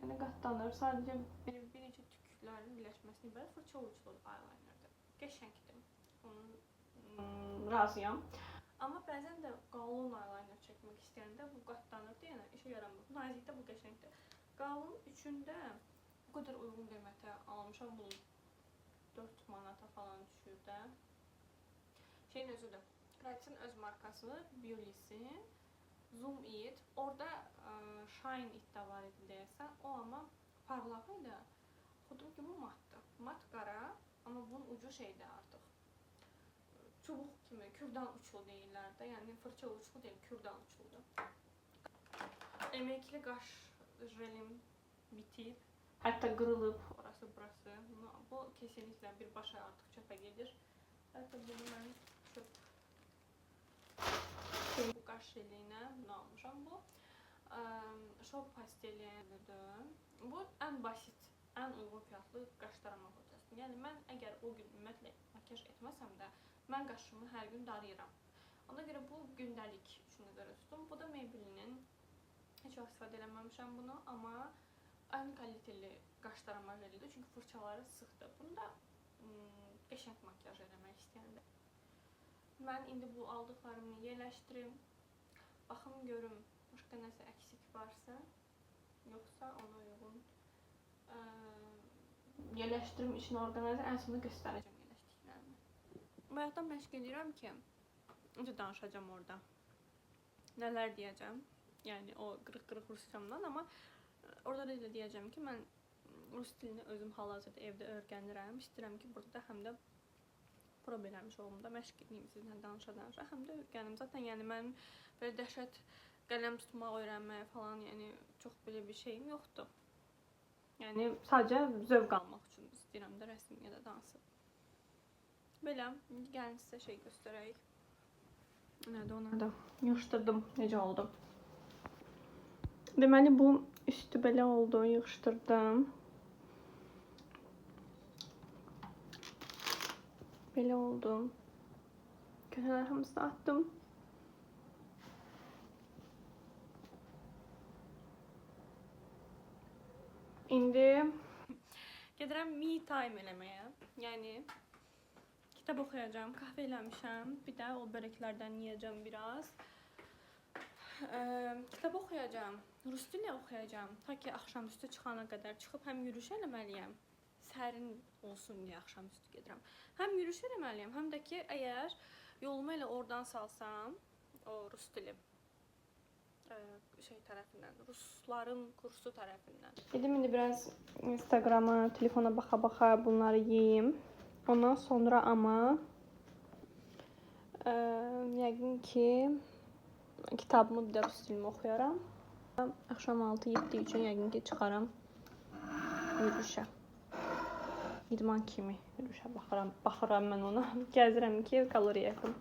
Yəni qatlanır. Sadəcə bir neçə tüküklərin birləşməsini ibarət fırça uçlu eyelinerdir. Qəşəngdir. Onun razıyam. Amma bəzən də qalın eyeliner çəkmək istəyəndə bu qatlanır deyənə işə yaramır. Nazikdə bu qəşəngdir. Qalın üçündə bu qədər uyğun qiymətə almışam bunu. 4 manata falan düşür də. Şeyin özüdür. Gratis'in öz markası Beauty'si, Zoom It. Orada Shine It də var idi deyəsən. O amma parlaq idi. Xudum ki bu matdır. Mat qara, amma bunun ucu şeydir artıq. Çubuq kimi, kürdan uçlu deyirlər də. Yəni fırça uçlu deyil, kürdan uçludur. Eməkli qaş jelim bitib. Hətta qırılıb orası burası. Bu kesinliklə birbaşa artıq çöpə gedir. Hətta bunu mən çöp bu qaş jeliyinə bunu almışam bu. Şov pastelidir. Bu ən basit, ən uyğun fiyatlı qaş darama fırçasıdır. Yəni mən əgər o gün ümumiyyətlə makyaj etməsəm də mən qaşımı hər gün darayıram. Ona görə bu gündəlik üçün nəzərdə tutdum. Bu da Maybelline'in, heç vaxt istifadə eləməmişəm bunu, amma ən kaliteli qaş darama jelidir. Çünki fırçaları sıxdır. Bunu da qəşəng makyaj eləmək istəyəndə. Mən indi bu aldıqlarımı yerləşdirim. Baxım görüm, başqa nəsə əksik varsa, yoxsa ona uyğun yerləşdirim işin orqanizə, ən sonunda göstərəcəm yerləşdiklərimi. Bayaqdan məşq edirəm ki, necə danışacam orada, nələr deyəcəm, yəni o qırıq-qırıq ruscamdan, amma orada da deyəcəm ki, mən rus dilini özüm hal-hazırda evdə öyrənirəm, istəyirəm ki, burada həm də prob eləmiş olum da, məşq edeyim sizinlə danışa-danışa, həm də öyrənim. Zaten yəni mənim belə dəhşət qələm tutmaq, öyrənməyə falan, yəni çox belə bir şeyim yoxdur. Yəni sadəcə zövq almaq üçün istəyirəm də rəsm ya da dansı. Belə, gəlin sizə şey göstərək. Nədir o, nədir? Yığışdırdım, necə oldu? Deməli bu üstü belə oldu, yığışdırdım. Belə oldu. Köhnələr hamısını atdım. İndi gedirəm me time eləməyə. Yəni kitab oxuyacağım, qəhvə eləmişəm. Bir də o börəklərdən yeyəcəm biraz. Kitab oxuyacağım, rus dili oxuyacağım. Ta ki axşamüstü çıxana qədər çıxıb həm yürüyüş eləməliyəm. Sərin olsun deyə axşamüstü gedirəm. Həm yürüyüş eləməliyəm, həm də ki əgər yolumu elə oradan salsam, o rus dili şey tərəfindən, rusların kursu tərəfindən. Gedim indi biraz Instagrama, telefona baxa-baxa bunları yeyim. Ondan sonra amma yəqin ki kitabımı bir də rus dilimi oxuyaram. Axşam 6-7 üçün yəqin ki çıxaram yürüyüşə. İdman kimi yürüyüşə baxıram mən ona. Gəzirəm ki kaloriya yaxın.